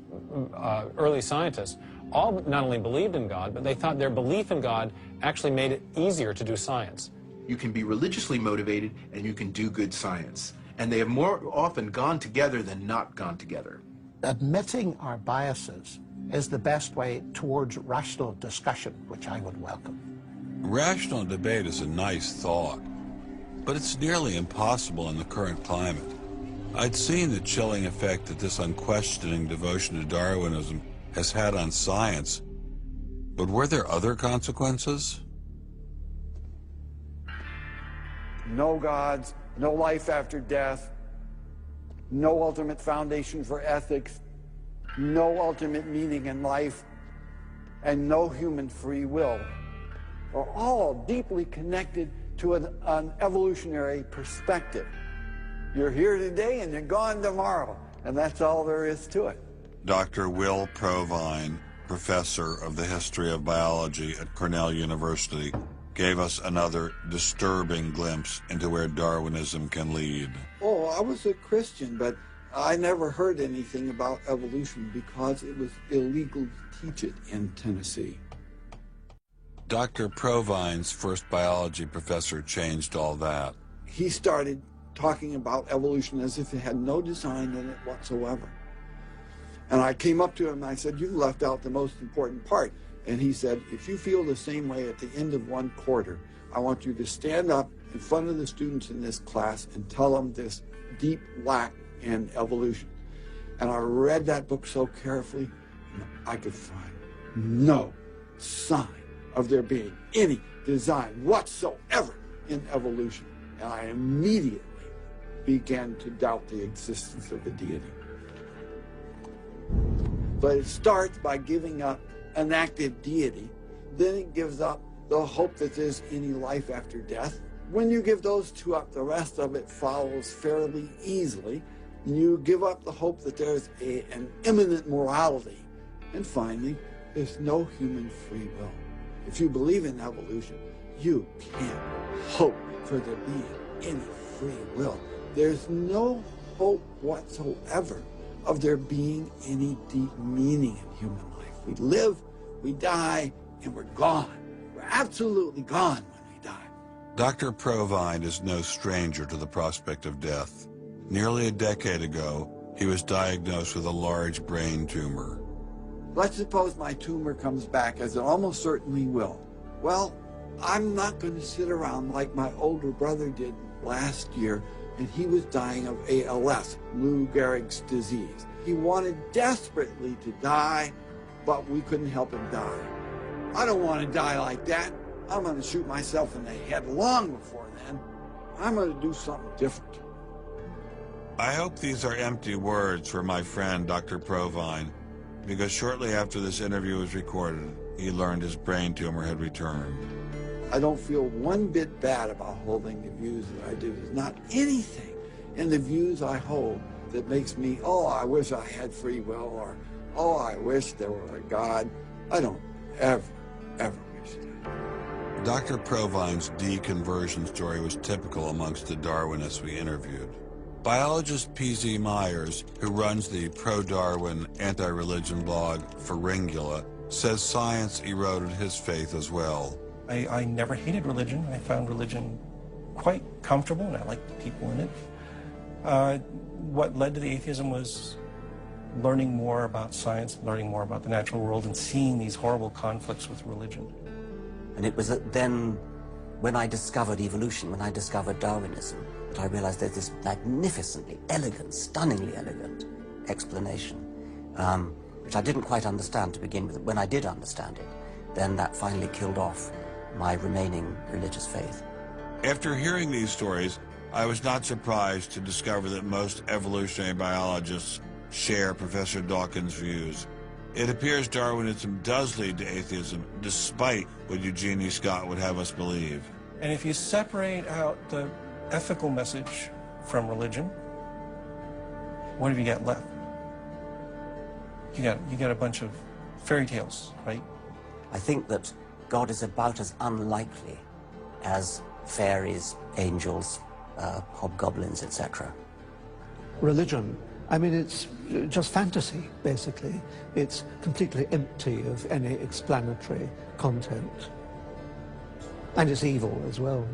Speaker 6: early scientists all not only believed in God, but they thought their belief in God actually made it easier to do science.
Speaker 12: You can be religiously motivated and you can do good science. And they have more often gone together than not gone together.
Speaker 2: Admitting our biases is the best way towards rational discussion, which I would welcome.
Speaker 9: Rational debate is a nice thought, but it's nearly impossible in the current climate. I'd seen the chilling effect that this unquestioning devotion to Darwinism has had on science, but were there other consequences?
Speaker 13: No gods, no life after death, no ultimate foundation for ethics, no ultimate meaning in life, and no human free will are all deeply connected to an evolutionary perspective. You're here today and you're gone tomorrow, and that's all there is to it.
Speaker 9: Dr. Will Provine, professor of the history of biology at Cornell University, gave us another disturbing glimpse into where Darwinism can lead.
Speaker 13: Oh, I was a Christian, but I never heard anything about evolution because it was illegal to teach it in Tennessee.
Speaker 9: Dr. Provine's first biology professor changed all that.
Speaker 13: He started talking about evolution as if it had no design in it whatsoever. And I came up to him and I said, "You've left out the most important part." And he said, "If you feel the same way at the end of one quarter, I want you to stand up in front of the students in this class and tell them this deep lack in evolution." And I read that book so carefully, and I could find no sign of there being any design whatsoever in evolution. And I immediately began to doubt the existence of a deity. But it starts by giving up an active deity, then it gives up the hope that there's any life after death. When you give those two up, the rest of it follows fairly easily. You give up the hope that there's an imminent morality. And finally, there's no human free will. If you believe in evolution, you can't hope for there being any free will. There's no hope whatsoever of there being any deep meaning in human life. We live, we die, and we're gone. We're absolutely gone when we die.
Speaker 9: Dr. Provine is no stranger to the prospect of death. Nearly a decade ago, he was diagnosed with a large brain tumor.
Speaker 13: Let's suppose my tumor comes back, as it almost certainly will. Well, I'm not going to sit around like my older brother did last year, and he was dying of ALS, Lou Gehrig's disease. He wanted desperately to die, but we couldn't help him die. I don't want to die like that. I'm going to shoot myself in the head long before then. I'm going to do something different.
Speaker 9: I hope these are empty words for my friend, Dr. Provine, because shortly after this interview was recorded, he learned his brain tumor had returned.
Speaker 13: I don't feel one bit bad about holding the views that I do. There's not anything in the views I hold that makes me, oh, I wish I had free will, or, oh, I wish there were a God. I don't ever wish that.
Speaker 9: Dr. Provine's deconversion story was typical amongst the Darwinists we interviewed. Biologist P.Z. Myers, who runs the pro-Darwin, anti-religion blog Pharyngula, says science eroded his faith as well.
Speaker 1: I never hated religion. I found religion quite comfortable, and I liked the people in it. What led to the atheism was learning more about science, learning more about the natural world, and seeing these horrible conflicts with religion.
Speaker 3: And it was then, when I discovered evolution, when I discovered Darwinism, that I realized there's this magnificently elegant, stunningly elegant explanation, which I didn't quite understand to begin with. When I did understand it, then that finally killed off my remaining religious faith.
Speaker 9: After hearing these stories, I was not surprised to discover that most evolutionary biologists share Professor Dawkins' views. It appears Darwinism does lead to atheism, despite what Eugenie Scott would have us believe.
Speaker 1: And if you separate out the ethical message from religion, what have you got left? You got a bunch of fairy tales, right?
Speaker 3: I think that God is about as unlikely as fairies, angels, hobgoblins, etc.
Speaker 2: Religion, I mean, it's just fantasy, basically. It's completely empty of any explanatory content. And it's evil as well.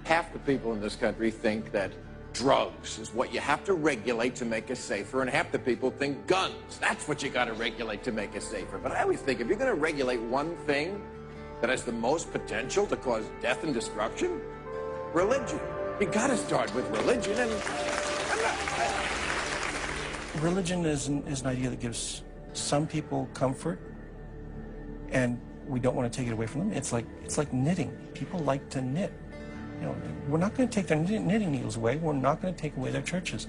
Speaker 4: Half the people in this country think that drugs is what you have to regulate to make us safer, and half the people think guns. That's what you got to regulate to make us safer. But I always think if you're going to regulate one thing that has the most potential to cause death and destruction, religion. You got to start with religion, and
Speaker 1: Religion is an idea that gives some people comfort, and we don't want to take it away from them. It's like knitting. People like to knit. You know, we're not going to take their knitting needles away. We're not going to take away their churches.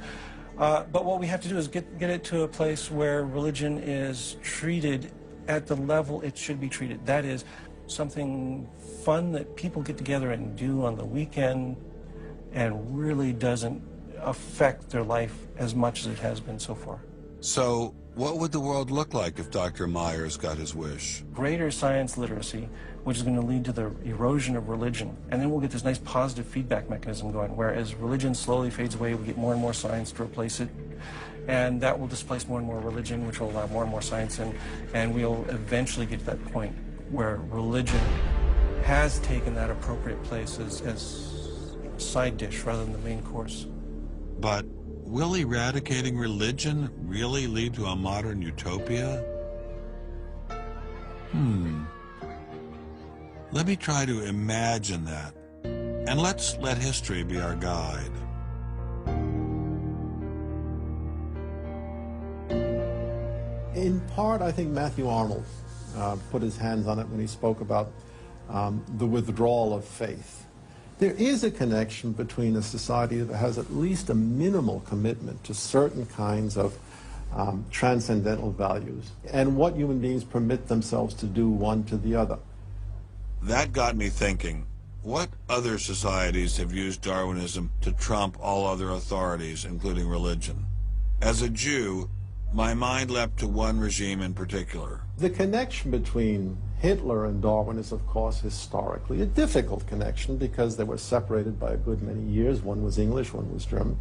Speaker 1: But what we have to do is get it to a place where religion is treated at the level it should be treated. That is something fun that people get together and do on the weekend, and really doesn't affect their life as much as it has been so far.
Speaker 9: So, what would the world look like if Dr. Myers got his wish?
Speaker 1: Greater science literacy, which is going to lead to the erosion of religion. And then we'll get this nice positive feedback mechanism going, where as religion slowly fades away, we get more and more science to replace it. And that will displace more and more religion, which will allow more and more science in. And we'll eventually get to that point where religion has taken that appropriate place as a side dish rather than the main course.
Speaker 9: But will eradicating religion really lead to a modern utopia? Let me try to imagine that, and let's let history be our guide.
Speaker 7: In part, I think Matthew Arnold put his hands on it when he spoke about the withdrawal of faith. There is a connection between a society that has at least a minimal commitment to certain kinds of transcendental values and what human beings permit themselves to do one to the other.
Speaker 9: That got me thinking, what other societies have used Darwinism to trump all other authorities, including religion? As a Jew, My mind leapt to one regime in particular.
Speaker 7: The connection between Hitler and Darwin is, of course, historically a difficult connection because they were separated by a good many years. One was English, one was German.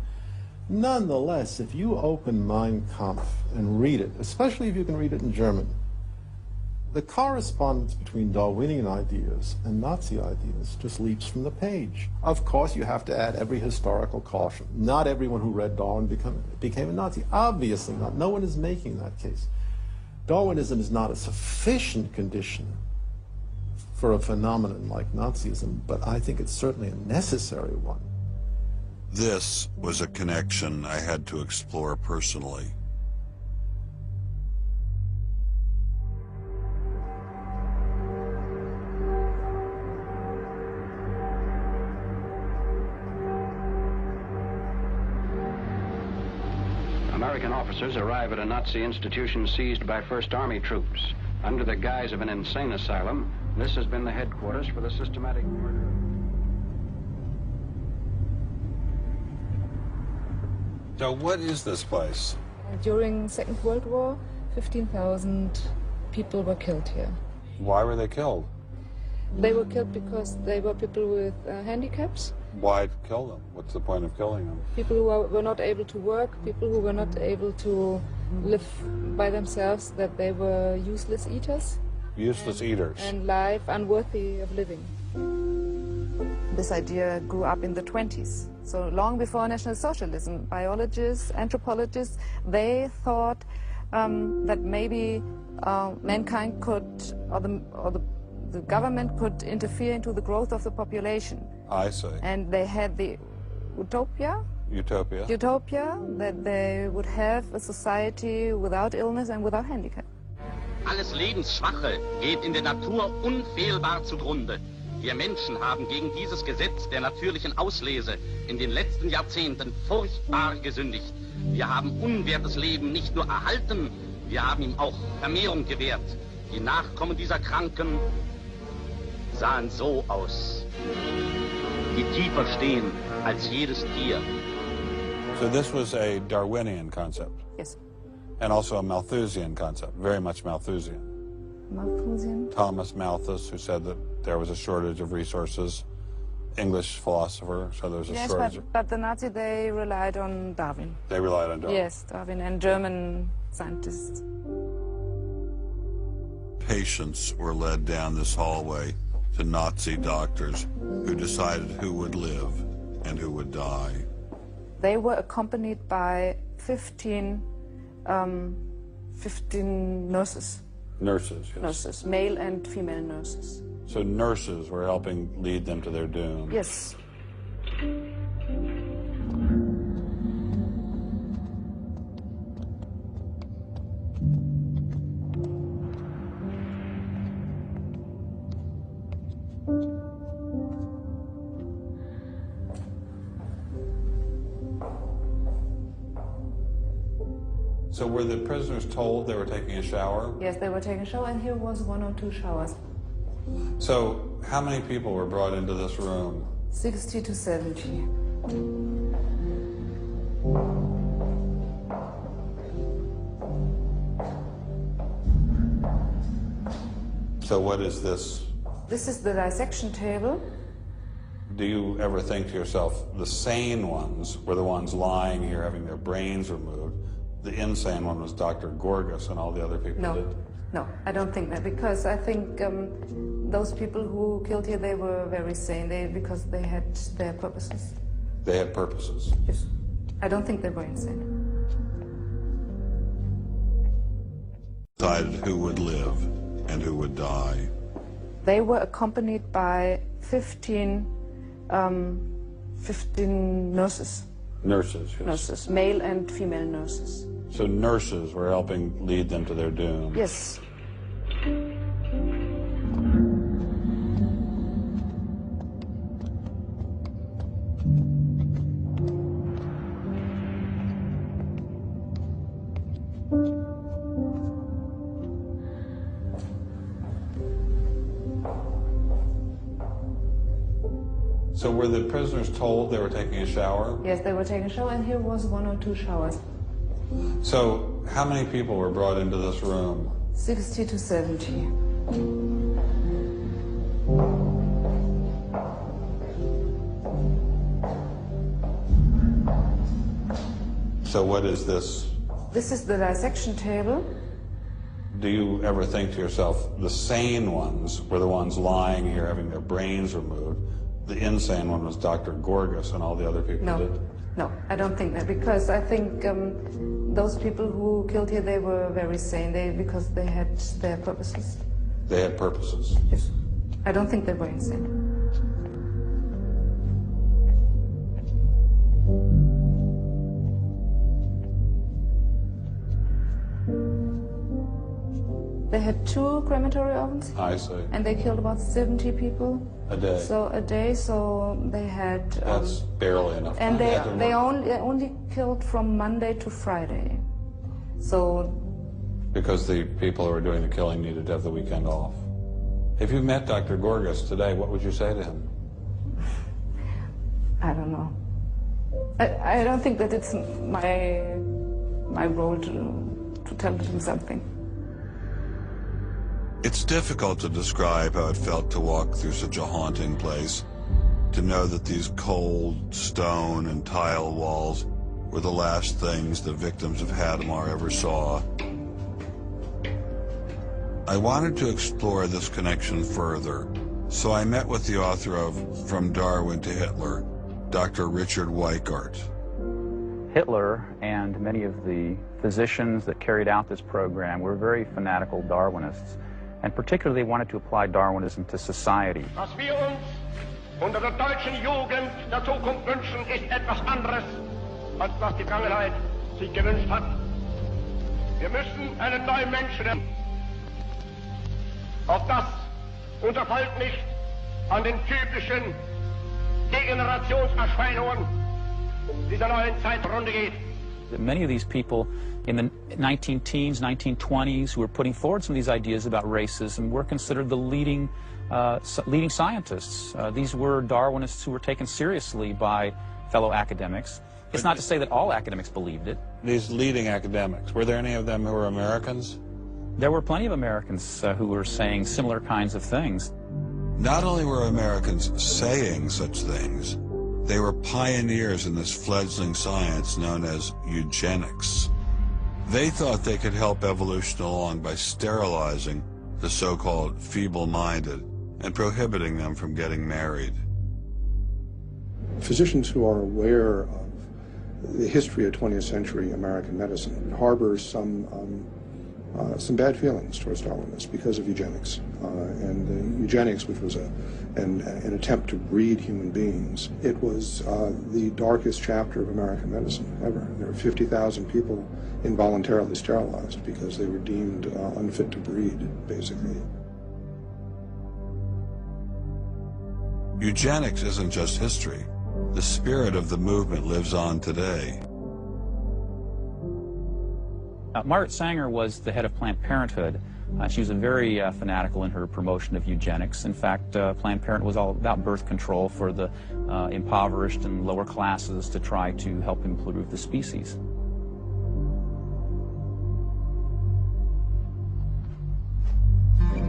Speaker 7: Nonetheless, if you open Mein Kampf and read it, especially if you can read it in German, the correspondence between Darwinian ideas and Nazi ideas just leaps from the page. Of course, you have to add every historical caution. Not everyone who read Darwin became a Nazi. Obviously not. No one is making that case. Darwinism is not a sufficient condition for a phenomenon like Nazism, but I think it's certainly a necessary one.
Speaker 9: This was a connection I had to explore personally.
Speaker 8: American officers arrive at a Nazi institution seized by First Army troops. Under the guise of an insane asylum, this has been the headquarters for the systematic murder.
Speaker 9: So what is this place?
Speaker 16: During Second World War, 15,000 people were killed here.
Speaker 9: Why were they killed?
Speaker 16: They were killed because they were people with handicaps.
Speaker 9: Why kill them? What's the point of killing them?
Speaker 16: People who were not able to work, people who were not able to live by themselves, that they were useless eaters.
Speaker 9: Useless eaters.
Speaker 16: And life unworthy of living. This idea grew up in the 20s. So long before National Socialism, biologists, anthropologists, they thought that maybe mankind could, or the government could interfere into the growth of the population.
Speaker 9: I see.
Speaker 16: And they had the utopia that they would have a society without illness and without handicap.
Speaker 18: Alles Lebensschwache geht in der Natur unfehlbar zugrunde. Wir Menschen haben gegen dieses Gesetz der natürlichen Auslese in den letzten Jahrzehnten furchtbar gesündigt. Wir haben unwertes Leben nicht nur erhalten, wir haben ihm auch Vermehrung gewährt. Die Nachkommen dieser Kranken sahen so aus, die tiefer stehen als jedes Tier.
Speaker 9: So this was a Darwinian concept?
Speaker 16: Yes.
Speaker 9: And also a Malthusian concept, very much Malthusian.
Speaker 16: Malthusian?
Speaker 9: Thomas Malthus, who said that there was a shortage of resources, English philosopher, so there was a shortage.
Speaker 16: Yes, but the Nazis, they relied on Darwin.
Speaker 9: They relied on Darwin?
Speaker 16: Yes, Darwin and German scientists.
Speaker 9: Patients were led down this hallway to Nazi doctors who decided who would live and who would die.
Speaker 16: They were accompanied by 15 nurses.
Speaker 9: Nurses, yes.
Speaker 16: Nurses, male and female nurses.
Speaker 9: So nurses were helping lead them to their doom.
Speaker 16: Yes.
Speaker 9: So were the prisoners told they were taking a shower?
Speaker 16: Yes, they were taking a shower, and here was 1 or 2 showers.
Speaker 9: So how many people were brought into this room?
Speaker 16: 60 to 70.
Speaker 9: So what is this?
Speaker 16: This is the dissection table.
Speaker 9: Do you ever think to yourself, the sane ones were the ones lying here having their brains removed? The insane one was Dr. Gorgas and all the other people did?
Speaker 16: No, I don't think that, because I think those people who killed here, they were very sane, because they had their purposes.
Speaker 9: They had purposes?
Speaker 16: Yes. I don't think they were insane.
Speaker 9: Decided who would live and who would die.
Speaker 16: They were accompanied by 15 nurses.
Speaker 9: Nurses, yes.
Speaker 16: Nurses, male and female nurses.
Speaker 9: So nurses were helping lead them to their doom?
Speaker 16: Yes.
Speaker 9: So were the prisoners told they were taking a shower?
Speaker 16: Yes, they were taking a shower, and here was 1 or 2 showers.
Speaker 9: So How many people were brought into this room?
Speaker 16: 60 to 70.
Speaker 9: So what is this?
Speaker 16: This is the dissection table.
Speaker 9: Do you ever think to yourself, the sane ones were the ones lying here having their brains removed? The insane one was Dr. Gorgas and all the other people
Speaker 16: No.
Speaker 9: did?
Speaker 16: No, I don't think that, because I think those people who killed here, they were very sane, because they had their purposes.
Speaker 9: They had purposes?
Speaker 16: Yes. I don't think they were insane. They had 2 crematory ovens.
Speaker 9: I see.
Speaker 16: And they killed about 70 people.
Speaker 9: A day.
Speaker 16: So a day, so they had...
Speaker 9: That's barely enough.
Speaker 16: And they only killed from Monday to Friday. So...
Speaker 9: Because the people who were doing the killing needed to have the weekend off. If you met Dr. Gorgas today, what would you say to him?
Speaker 16: I don't know. I don't think that it's my role to tell him something.
Speaker 9: It's difficult to describe how it felt to walk through such a haunting place, to know that these cold stone and tile walls were the last things the victims of Hadamar ever saw. I wanted to explore this connection further, so I met with the author of From Darwin to Hitler, Dr. Richard Weikart.
Speaker 5: Hitler and many of the physicians that carried out this program were very fanatical Darwinists, and particularly they wanted to apply Darwinism to society.
Speaker 10: Was wir uns unter der deutschen Jugend der Zukunft wünschen, ist etwas anderes, als was die Vergangenheit sich gewünscht hat. Wir müssen einen neuen Menschen. Auf das unser Volk nicht an den typischen Degenerationserscheinungen dieser neuen Zeit zugrunde geht.
Speaker 5: Many of these people in the 19-teens, 1920s, who were putting forward some of these ideas about racism were considered the leading scientists. These were Darwinists who were taken seriously by fellow academics. It's not to say that all academics believed it.
Speaker 9: These leading academics, were there any of them who were Americans?
Speaker 5: There were plenty of Americans who were saying similar kinds of things.
Speaker 9: Not only were Americans saying such things, they were pioneers in this fledgling science known as eugenics. They thought they could help evolution along by sterilizing the so-called feeble-minded and prohibiting them from getting married.
Speaker 19: Physicians who are aware of the history of 20th century American medicine harbor some bad feelings towards Darwinists because of eugenics. And eugenics, which was an attempt to breed human beings, it was the darkest chapter of American medicine ever. There were 50,000 people involuntarily sterilized because they were deemed unfit to breed, basically.
Speaker 9: Eugenics isn't just history. The spirit of the movement lives on today.
Speaker 5: Margaret Sanger was the head of Planned Parenthood. She was very fanatical in her promotion of eugenics. In fact, Planned Parenthood was all about birth control for the impoverished and lower classes to try to help improve the species.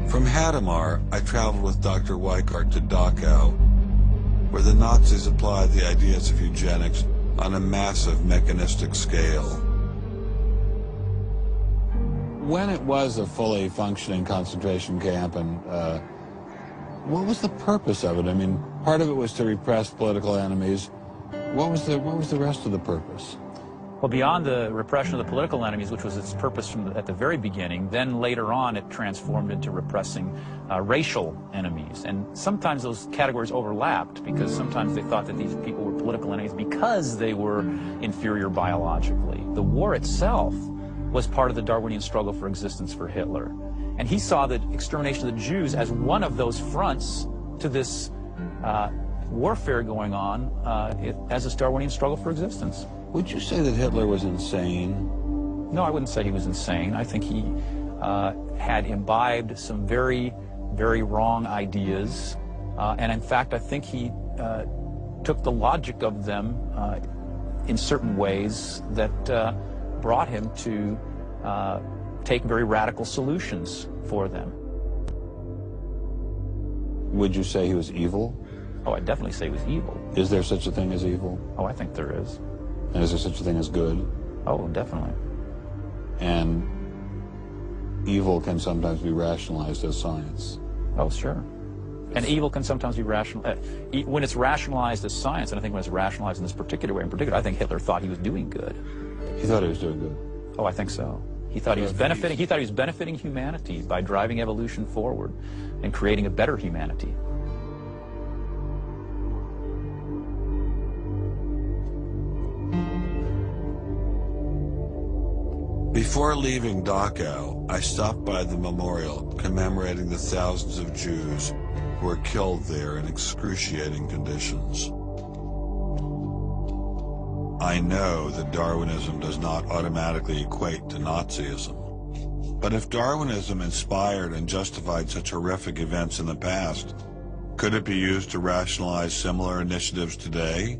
Speaker 9: From Hadamar, I traveled with Dr. Weikart to Dachau, where the Nazis applied the ideas of eugenics on a massive mechanistic scale. When it was a fully functioning concentration camp, and what was the purpose of it? I mean, part of it was to repress political enemies. What was the rest of the purpose?
Speaker 5: Well, beyond the repression of the political enemies, which was its purpose at the very beginning, then later on it transformed into repressing racial enemies. And sometimes those categories overlapped, because sometimes they thought that these people were political enemies because they were inferior biologically. The war itself was part of the Darwinian struggle for existence for Hitler. And he saw the extermination of the Jews as one of those fronts to this warfare going on as this Darwinian struggle for existence.
Speaker 9: Would you say that Hitler was insane?
Speaker 5: No, I wouldn't say he was insane. I think he had imbibed some very, very wrong ideas. And in fact, I think he took the logic of them in certain ways that brought him to take very radical solutions for them.
Speaker 9: Would you say he was evil?
Speaker 5: Oh, I'd definitely say he was evil.
Speaker 9: Is there such a thing as evil?
Speaker 5: Oh, I think there is.
Speaker 9: And is there such a thing as good?
Speaker 5: Oh, definitely.
Speaker 9: And evil can sometimes be rationalized as science.
Speaker 5: Oh, sure. And evil can sometimes be rational. When it's rationalized as science, and I think when it's rationalized in this particular way, in particular, I think Hitler thought he was doing good.
Speaker 9: He thought he was doing good.
Speaker 5: Oh, I think so. He thought he was benefiting. He thought he was benefiting humanity by driving evolution forward and creating a better humanity.
Speaker 9: Before leaving Dachau, I stopped by the memorial commemorating the thousands of Jews who were killed there in excruciating conditions. I know that Darwinism does not automatically equate to Nazism. But if Darwinism inspired and justified such horrific events in the past, could it be used to rationalize similar initiatives today?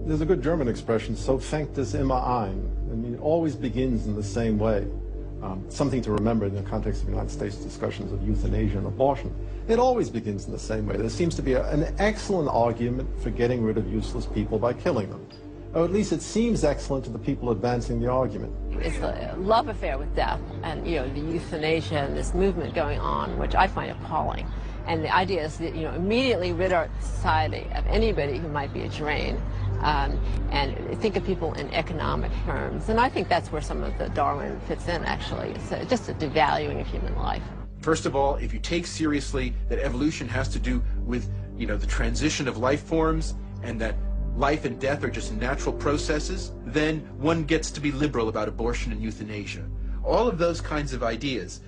Speaker 7: There's a good German expression, so fängt es immer ein. I mean, it always begins in the same way. Something to remember in the context of United States discussions of euthanasia and abortion. It always begins in the same way. There seems to be an excellent argument for getting rid of useless people by killing them. Or at least it seems excellent to the people advancing the argument.
Speaker 15: It's a love affair with death, and the euthanasia and this movement going on, which I find appalling. And the idea is that immediately rid our society of anybody who might be a drain, and think of people in economic terms. And I think that's where some of the Darwin fits in. Actually, it's just a devaluing of human life.
Speaker 12: First of all, if you take seriously that evolution has to do with the transition of life forms, and that life and death are just natural processes, then one gets to be liberal about abortion and euthanasia. All of those kinds of ideas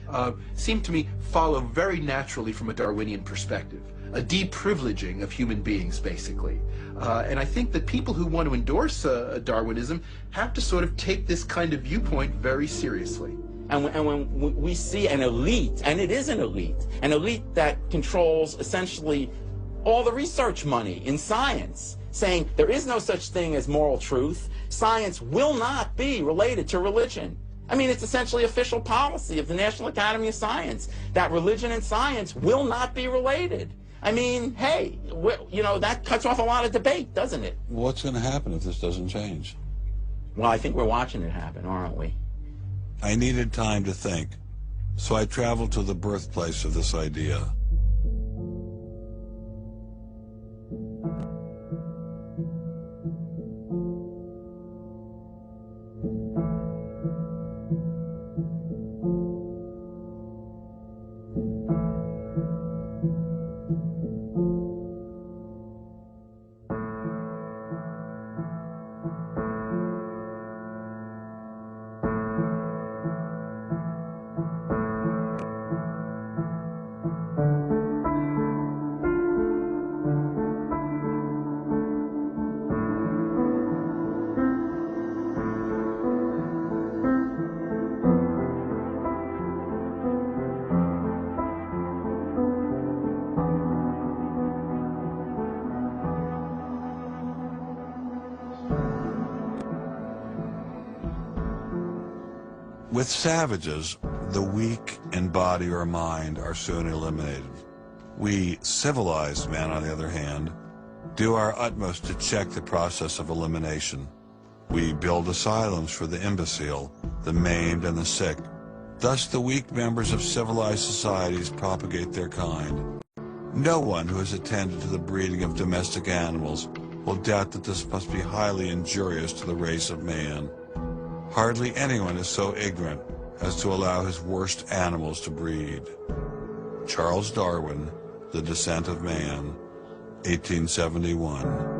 Speaker 12: seem to me follow very naturally from a Darwinian perspective, a deprivileging of human beings, basically. And I think that people who want to endorse Darwinism have to sort of take this kind of viewpoint very seriously.
Speaker 24: And when we see an elite, and it is an elite that controls essentially all the research money in science, saying there is no such thing as moral truth, science will not be related to religion. I mean, it's essentially official policy of the National Academy of Science that religion and science will not be related. I mean, hey, that cuts off a lot of debate, doesn't it?
Speaker 9: What's going to happen if this doesn't change?
Speaker 24: Well, I think we're watching it happen, aren't we?
Speaker 9: I needed time to think, so I traveled to the birthplace of this idea. With savages, the weak in body or mind are soon eliminated. We civilized men, on the other hand, do our utmost to check the process of elimination. We build asylums for the imbecile, the maimed, and the sick. Thus, the weak members of civilized societies propagate their kind. No one who has attended to the breeding of domestic animals will doubt that this must be highly injurious to the race of man. Hardly anyone is so ignorant as to allow his worst animals to breed. Charles Darwin, The Descent of Man, 1871.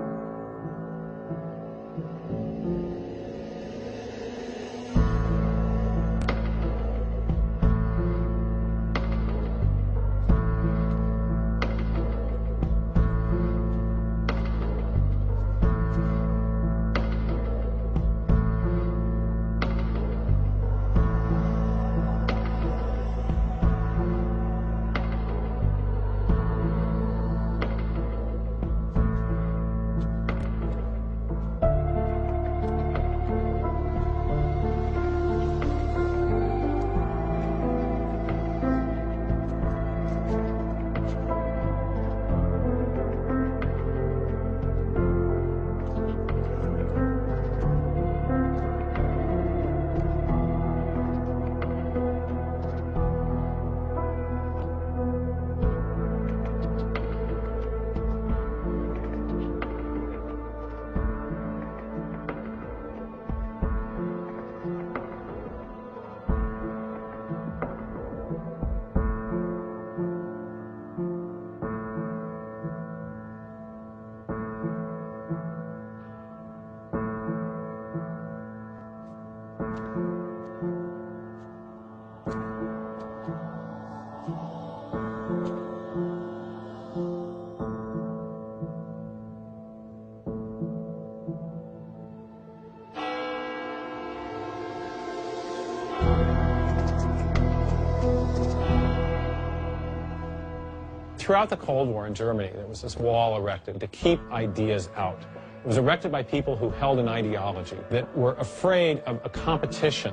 Speaker 6: Throughout the Cold War in Germany, there was this wall erected to keep ideas out. It was erected by people who held an ideology that were afraid of a competition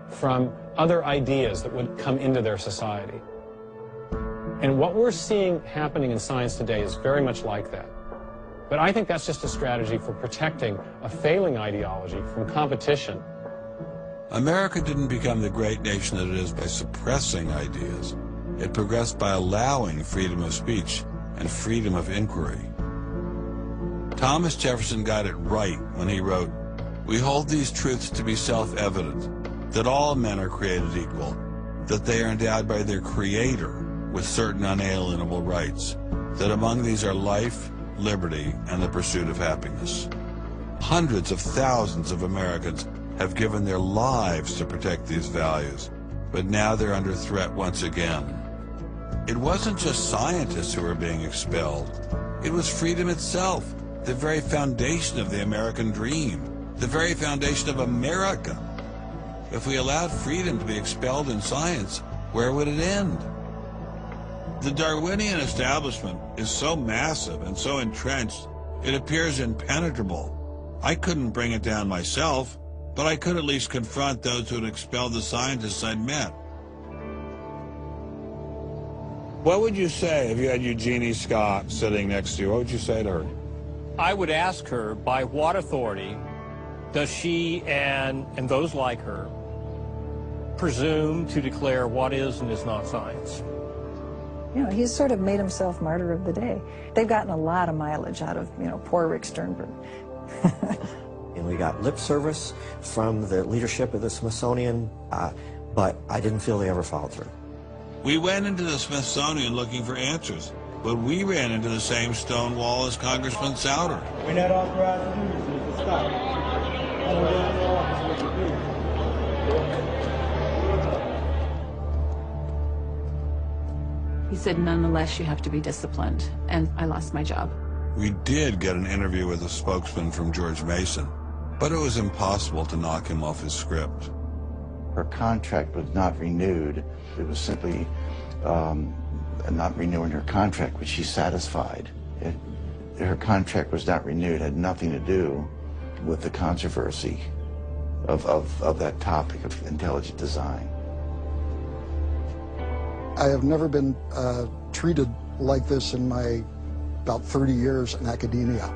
Speaker 6: from other ideas that would come into their society. And what we're seeing happening in science today is very much like that. But I think that's just a strategy for protecting a failing ideology from competition.
Speaker 9: America didn't become the great nation that it is by suppressing ideas. It progressed by allowing freedom of speech and freedom of inquiry. Thomas Jefferson got it right when he wrote, "We hold these truths to be self-evident, that all men are created equal, that they are endowed by their Creator with certain unalienable rights, that among these are life, liberty, and the pursuit of happiness." Hundreds of thousands of Americans have given their lives to protect these values, but now they're under threat once again. It wasn't just scientists who were being expelled. It was freedom itself, the very foundation of the American dream, the very foundation of America. If we allowed freedom to be expelled in science, where would it end? The Darwinian establishment is so massive and so entrenched, it appears impenetrable. I couldn't bring it down myself, but I could at least confront those who had expelled the scientists I'd met. What would you say if you had Eugenie Scott sitting next to you? What would you say to her?
Speaker 1: I would ask her, by what authority does she and those like her presume to declare what is and is not science?
Speaker 14: You know, he's sort of made himself martyr of the day. They've gotten a lot of mileage out of, you know, poor Rick Sternberg.
Speaker 17: And we got lip service from the leadership of the Smithsonian, but I didn't feel they ever followed through.
Speaker 9: We went into the Smithsonian looking for answers, but we ran into the same stone wall as Congressman Souter.
Speaker 20: We're not authorized to do this, Mr. Scott. I don't have no office what to do.
Speaker 21: He said, nonetheless, you have to be disciplined, and I lost my job.
Speaker 9: We did get an interview with a spokesman from George Mason, but it was impossible to knock him off his script.
Speaker 22: Her contract was not renewed. It was simply not renewing her contract, which she's satisfied. Her contract was not renewed. It had nothing to do with the controversy of that topic of intelligent design.
Speaker 26: I have never been treated like this in my about 30 years in academia.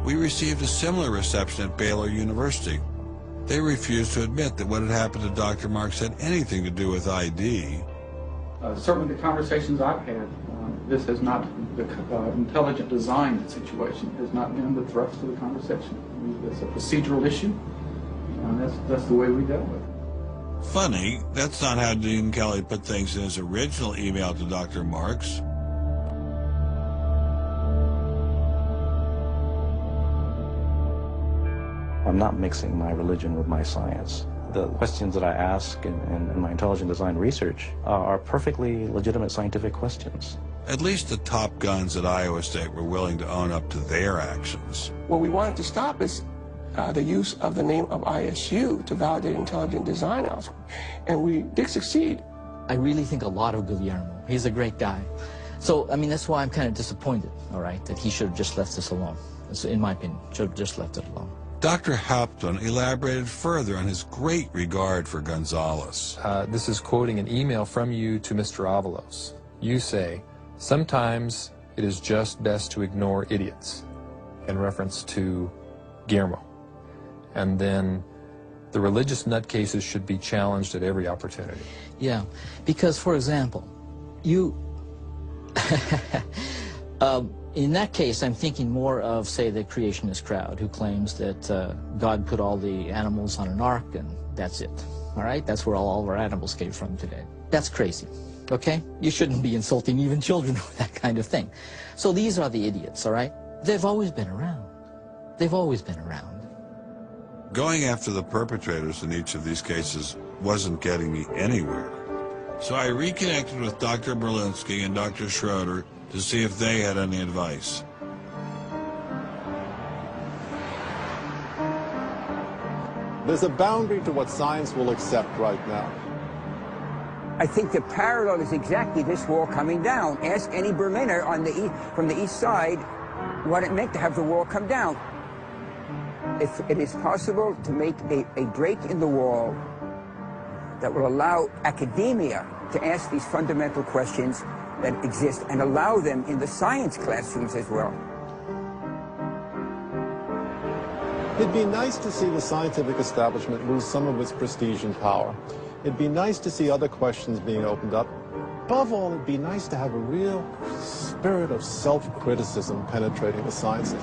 Speaker 9: We received a similar reception at Baylor University. They refused to admit that what had happened to Dr. Marks had anything to do with ID.
Speaker 27: Certainly the conversations I've had, this has not, the intelligent design situation has not been the thrust of the conversation. It's a procedural issue, and that's the way we dealt with it.
Speaker 9: Funny, that's not how Dean Kelly put things in his original email to Dr. Marks.
Speaker 28: I'm not mixing my religion with my science. The questions that I ask in my intelligent design research are perfectly legitimate scientific questions.
Speaker 9: At least the top guns at Iowa State were willing to own up to their actions.
Speaker 29: What we wanted to stop is the use of the name of ISU to validate intelligent design elsewhere. And we did succeed.
Speaker 30: I really think a lot of Guillermo. He's a great guy. So, I mean, that's why I'm kind of disappointed, all right, that he should have just left this alone. So, in my opinion, should have just left it alone.
Speaker 9: Dr. Hauptmann elaborated further on his great regard for Gonzalez.
Speaker 31: This is quoting an email from you to Mr. Avalos. You say, "Sometimes it is just best to ignore idiots," in reference to Guillermo. And then the religious nutcases should be challenged at every opportunity.
Speaker 30: Yeah, because, for example, you... in that case, I'm thinking more of, say, the creationist crowd who claims that God put all the animals on an ark and that's it. All right? That's where all of our animals came from today. That's crazy. Okay? You shouldn't be insulting even children with that kind of thing. So these are the idiots, all right? They've always been around. They've always been around.
Speaker 9: Going after the perpetrators in each of these cases wasn't getting me anywhere. So I reconnected with Dr. Berlinski and Dr. Schroeder to see if they had any advice.
Speaker 7: There's a boundary to what science will accept right now.
Speaker 2: I think the parallel is exactly this wall coming down. Ask any Berliner on from the east side what it meant to have the wall come down. If it is possible to make a break in the wall that will allow academia to ask these fundamental questions that exist and allow them in the science classrooms as well.
Speaker 7: It'd be nice to see the scientific establishment lose some of its prestige and power. It'd be nice to see other questions being opened up. Above all, it'd be nice to have a real spirit of self-criticism penetrating the sciences.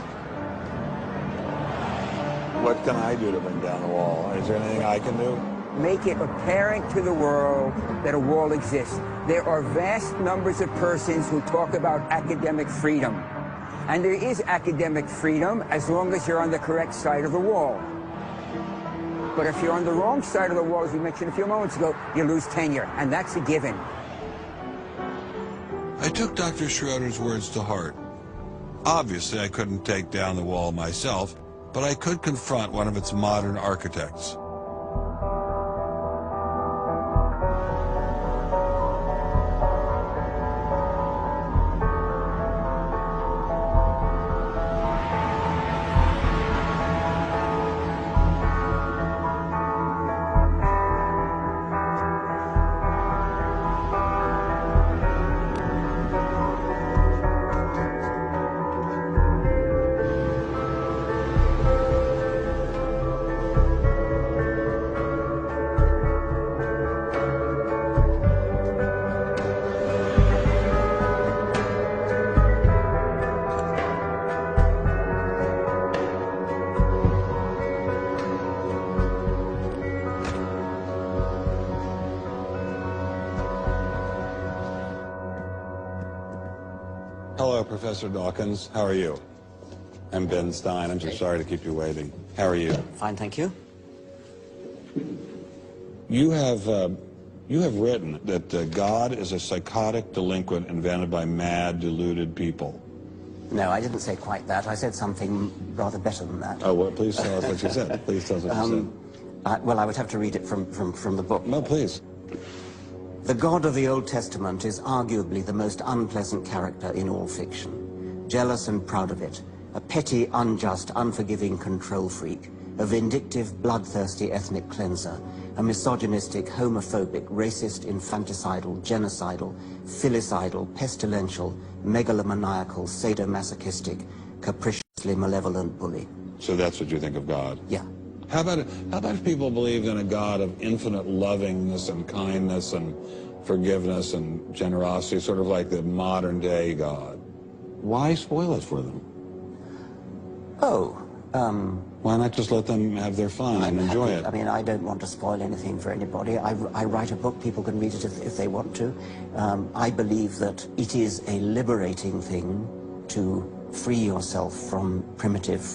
Speaker 9: What can I do to bring down the wall? Is there anything I can do?
Speaker 2: Make it apparent to the world that a wall exists. There are vast numbers of persons who talk about academic freedom. And there is academic freedom as long as you're on the correct side of the wall. But if you're on the wrong side of the wall, as we mentioned a few moments ago, you lose tenure, and that's a given.
Speaker 9: I took Dr. Schroeder's words to heart. Obviously, I couldn't take down the wall myself, but I could confront one of its modern architects. Hello, Professor Dawkins. How are you? I'm Ben Stein. I'm so sorry to keep you waiting. How are you?
Speaker 17: Fine, thank you.
Speaker 9: You have written that God is a psychotic delinquent invented by mad, deluded people.
Speaker 17: No, I didn't say quite that. I said something rather better than that.
Speaker 9: Oh, well, please tell us what you said. Please tell us what you said.
Speaker 17: Well, I would have to read it from the book.
Speaker 9: No, please.
Speaker 17: The God of the Old Testament is arguably the most unpleasant character in all fiction. Jealous and proud of it, a petty, unjust, unforgiving control freak, a vindictive, bloodthirsty ethnic cleanser, a misogynistic, homophobic, racist, infanticidal, genocidal, filicidal, pestilential, megalomaniacal, sadomasochistic, capriciously malevolent bully.
Speaker 9: So that's what you think of God?
Speaker 17: Yeah.
Speaker 9: How about if people believed in a God of infinite lovingness and kindness and forgiveness and generosity, sort of like the modern day God? Why spoil it for them? Why not just let them have their fun and enjoy it?
Speaker 17: I mean, I don't want to spoil anything for anybody. I write a book, people can read it if they want to. I believe that it is a liberating thing to free yourself from primitive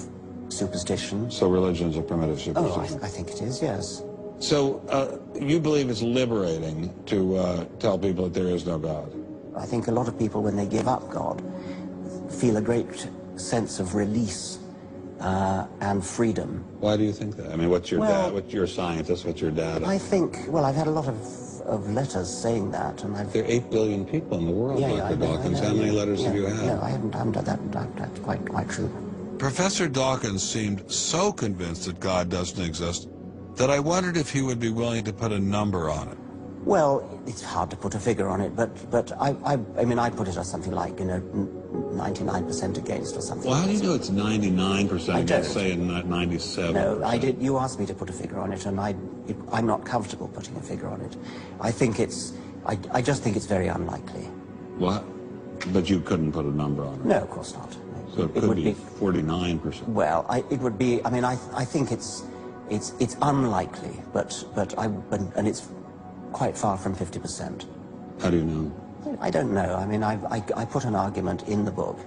Speaker 17: superstition.
Speaker 9: So religion is a primitive superstition?
Speaker 17: Oh, I think it is, yes.
Speaker 9: So you believe it's liberating to tell people that there is no God?
Speaker 17: I think a lot of people, when they give up God, feel a great sense of release and freedom.
Speaker 9: Why do you think that? I mean, what's your dad? What's your scientist? What's your data?
Speaker 17: I think, well, I've had a lot of letters saying that, and
Speaker 9: There are 8 billion people in the world, Dr. Dawkins. How many letters have you had?
Speaker 17: No, I haven't done that. That's quite true.
Speaker 9: Professor Dawkins seemed so convinced that God doesn't exist that I wondered if he would be willing to put a number on it.
Speaker 17: Well, it's hard to put a figure on it, but I mean, I put it as something like, 99% against or something.
Speaker 9: Well, how do you know it's 99%
Speaker 17: I
Speaker 9: against,
Speaker 17: don't.
Speaker 9: say, 97%?
Speaker 17: No, I did. You asked me to put a figure on it, and I'm not comfortable putting a figure on it. I think I just think it's very unlikely.
Speaker 9: What? But you couldn't put a number on it?
Speaker 17: No, of course not.
Speaker 9: So it could be 49%.
Speaker 17: Well, it would be. I mean, I think it's unlikely, and it's quite far from 50%.
Speaker 9: How do you know?
Speaker 17: I don't know. I mean, I put an argument in the book.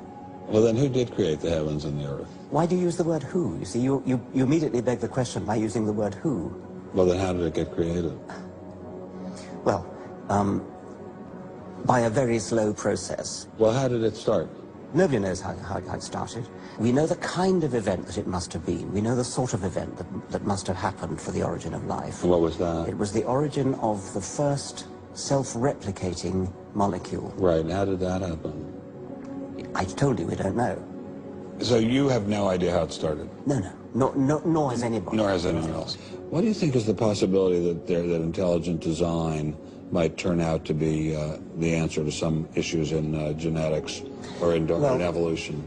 Speaker 9: Well, then who did create the heavens and the earth?
Speaker 17: Why do you use the word who? You see, you immediately beg the question by using the word who.
Speaker 9: Well, then how did it get created?
Speaker 17: Well, by a very slow process.
Speaker 9: Well, how did it start?
Speaker 17: Nobody knows how it started. We know the kind of event that it must have been. We know the sort of event that must have happened for the origin of life.
Speaker 9: What was that?
Speaker 17: It was the origin of the first self-replicating molecule.
Speaker 9: Right, and how did that happen?
Speaker 17: I told you we don't know.
Speaker 9: So you have no idea how it started?
Speaker 17: No, nor has anybody.
Speaker 9: Nor has anyone else. What do you think is the possibility that intelligent design might turn out to be the answer to some issues in genetics or in evolution?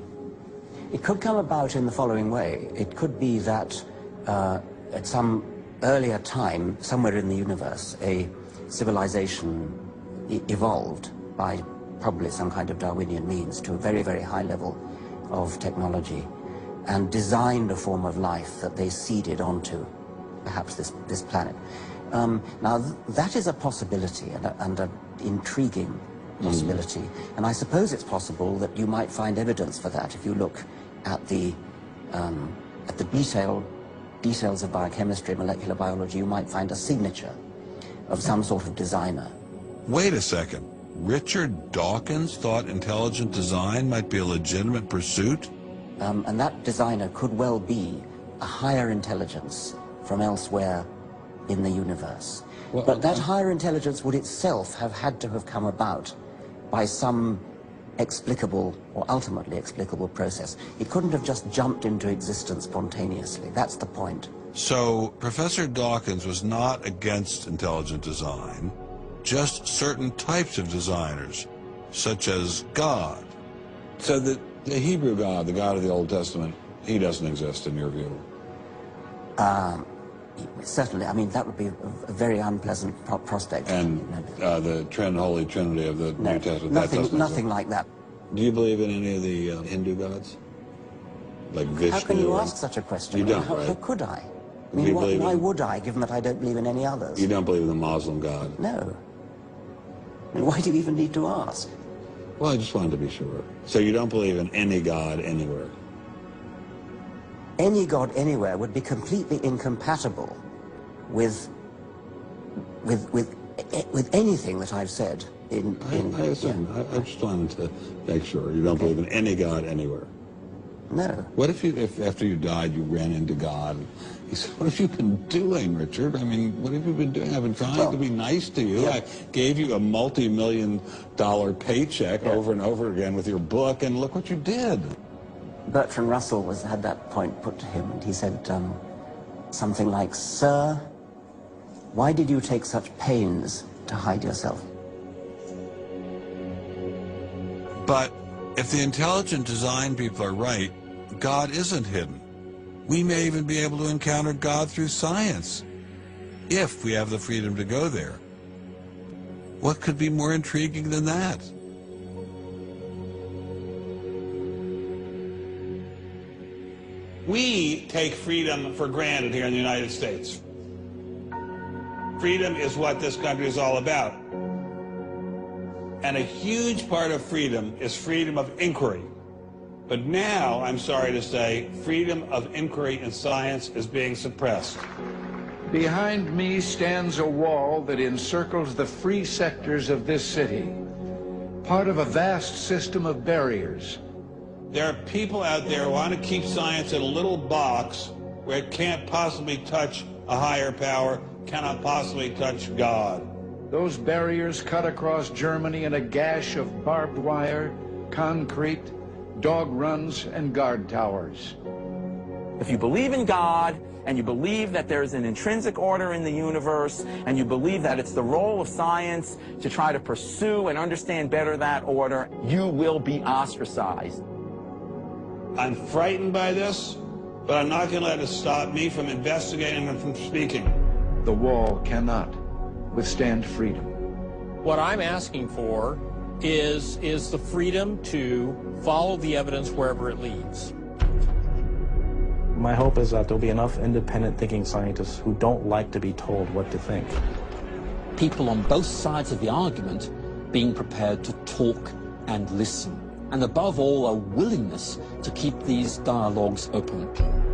Speaker 17: It could come about in the following way. It could be that at some earlier time, somewhere in the universe, a civilization evolved by probably some kind of Darwinian means to a very, very high level of technology and designed a form of life that they seeded onto perhaps this planet. Now, that is a possibility and an intriguing possibility. And I suppose it's possible that you might find evidence for that if you look at the details of biochemistry, molecular biology. You might find a signature of some sort of designer.
Speaker 9: Wait a second. Richard Dawkins thought intelligent design might be a legitimate pursuit?
Speaker 17: And that designer could well be a higher intelligence from elsewhere in the universe. Well, but that higher intelligence would itself have had to have come about by some explicable or ultimately explicable process. It couldn't have just jumped into existence spontaneously. That's the point.
Speaker 9: So Professor Dawkins was not against intelligent design, just certain types of designers, such as God. So the Hebrew God, the God of the Old Testament, he doesn't exist in your view?
Speaker 17: Certainly. I mean, that would be a very unpleasant prospect.
Speaker 9: And the Holy Trinity of the New Testament?
Speaker 17: Nothing like that.
Speaker 9: Do you believe in any of the Hindu gods? Like Vishnu?
Speaker 17: How can you ask such a question?
Speaker 9: You don't,
Speaker 17: how could I? I mean, why would I, given that I don't believe in any others?
Speaker 9: You don't believe in the Muslim God?
Speaker 17: No. And why do you even need to ask?
Speaker 9: Well, I just wanted to be sure. So you don't believe in any God anywhere?
Speaker 17: Any God anywhere would be completely incompatible with anything that I've said.
Speaker 9: I assume. Yeah. I just wanted to make sure you don't believe in any God anywhere.
Speaker 17: No.
Speaker 9: What if after you died you ran into God? He said, "What have you been doing, Richard? I mean, what have you been doing? I've been trying to be nice to you. Yeah. I gave you a multi-million-dollar paycheck over and over again with your book, and look what you did."
Speaker 17: Bertrand Russell had that point put to him, and he said something like, "Sir, why did you take such pains to hide yourself?"
Speaker 9: But if the intelligent design people are right, God isn't hidden. We may even be able to encounter God through science, if we have the freedom to go there. What could be more intriguing than that? We take freedom for granted here in the United States. Freedom is what this country is all about. And a huge part of freedom is freedom of inquiry. But now, I'm sorry to say, freedom of inquiry in science is being suppressed.
Speaker 3: Behind me stands a wall that encircles the free sectors of this city, part of a vast system of barriers.
Speaker 9: There are people out there who want to keep science in a little box where it can't possibly touch a higher power, cannot possibly touch God.
Speaker 3: Those barriers cut across Germany in a gash of barbed wire, concrete, dog runs, and guard towers.
Speaker 24: If you believe in God, and you believe that there's an intrinsic order in the universe, and you believe that it's the role of science to try to pursue and understand better that order, you will be ostracized.
Speaker 9: I'm frightened by this, but I'm not going to let it stop me from investigating and from speaking.
Speaker 3: The wall cannot withstand freedom.
Speaker 4: What I'm asking for is the freedom to follow the evidence wherever it leads.
Speaker 28: My hope is that there'll be enough independent thinking scientists who don't like to be told what to think.
Speaker 8: People on both sides of the argument being prepared to talk and listen. And above all, a willingness to keep these dialogues open.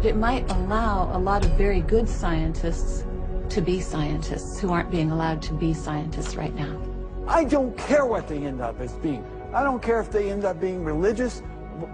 Speaker 21: It might allow a lot of very good scientists to be scientists who aren't being allowed to be scientists right now.
Speaker 5: I don't care what they end up as being. I don't care if they end up being religious,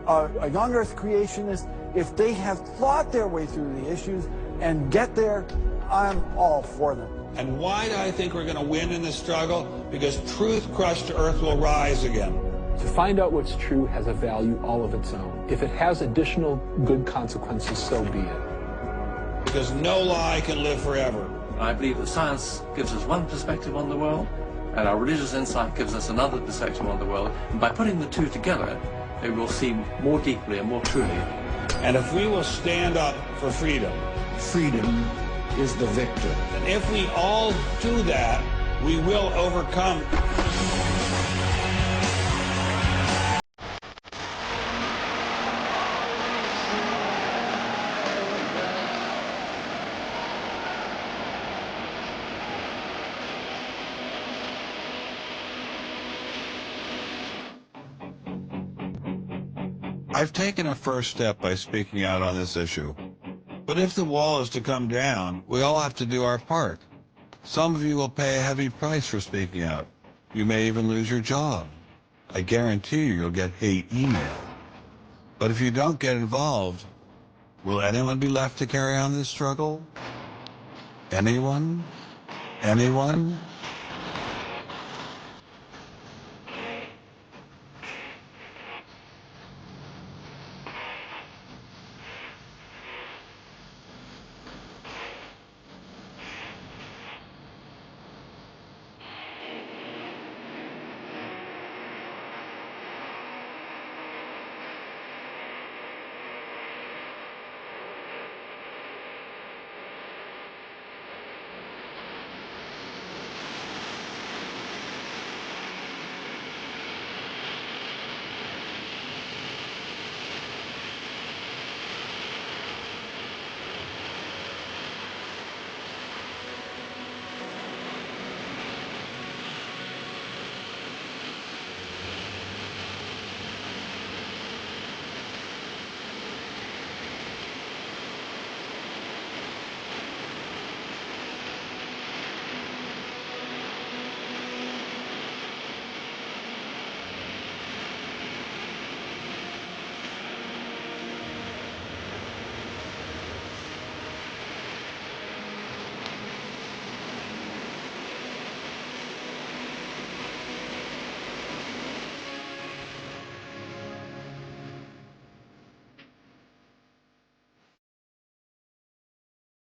Speaker 5: a young earth creationist. If they have thought their way through the issues and get there, I'm all for them.
Speaker 9: And why do I think we're going to win in this struggle? Because truth-crushed earth will rise again.
Speaker 10: To find out what's true has a value all of its own. If it has additional good consequences, so be it.
Speaker 9: Because no lie can live forever.
Speaker 11: I believe that science gives us one perspective on the world, and our religious insight gives us another perspective on the world. And by putting the two together, they will see more deeply and more truly.
Speaker 9: And if we will stand up for freedom,
Speaker 17: freedom is the victor.
Speaker 9: And if we all do that, we will overcome. I've taken a first step by speaking out on this issue. But if the wall is to come down, we all have to do our part. Some of you will pay a heavy price for speaking out. You may even lose your job. I guarantee you'll get hate email. But if you don't get involved, will anyone be left to carry on this struggle? Anyone? Anyone?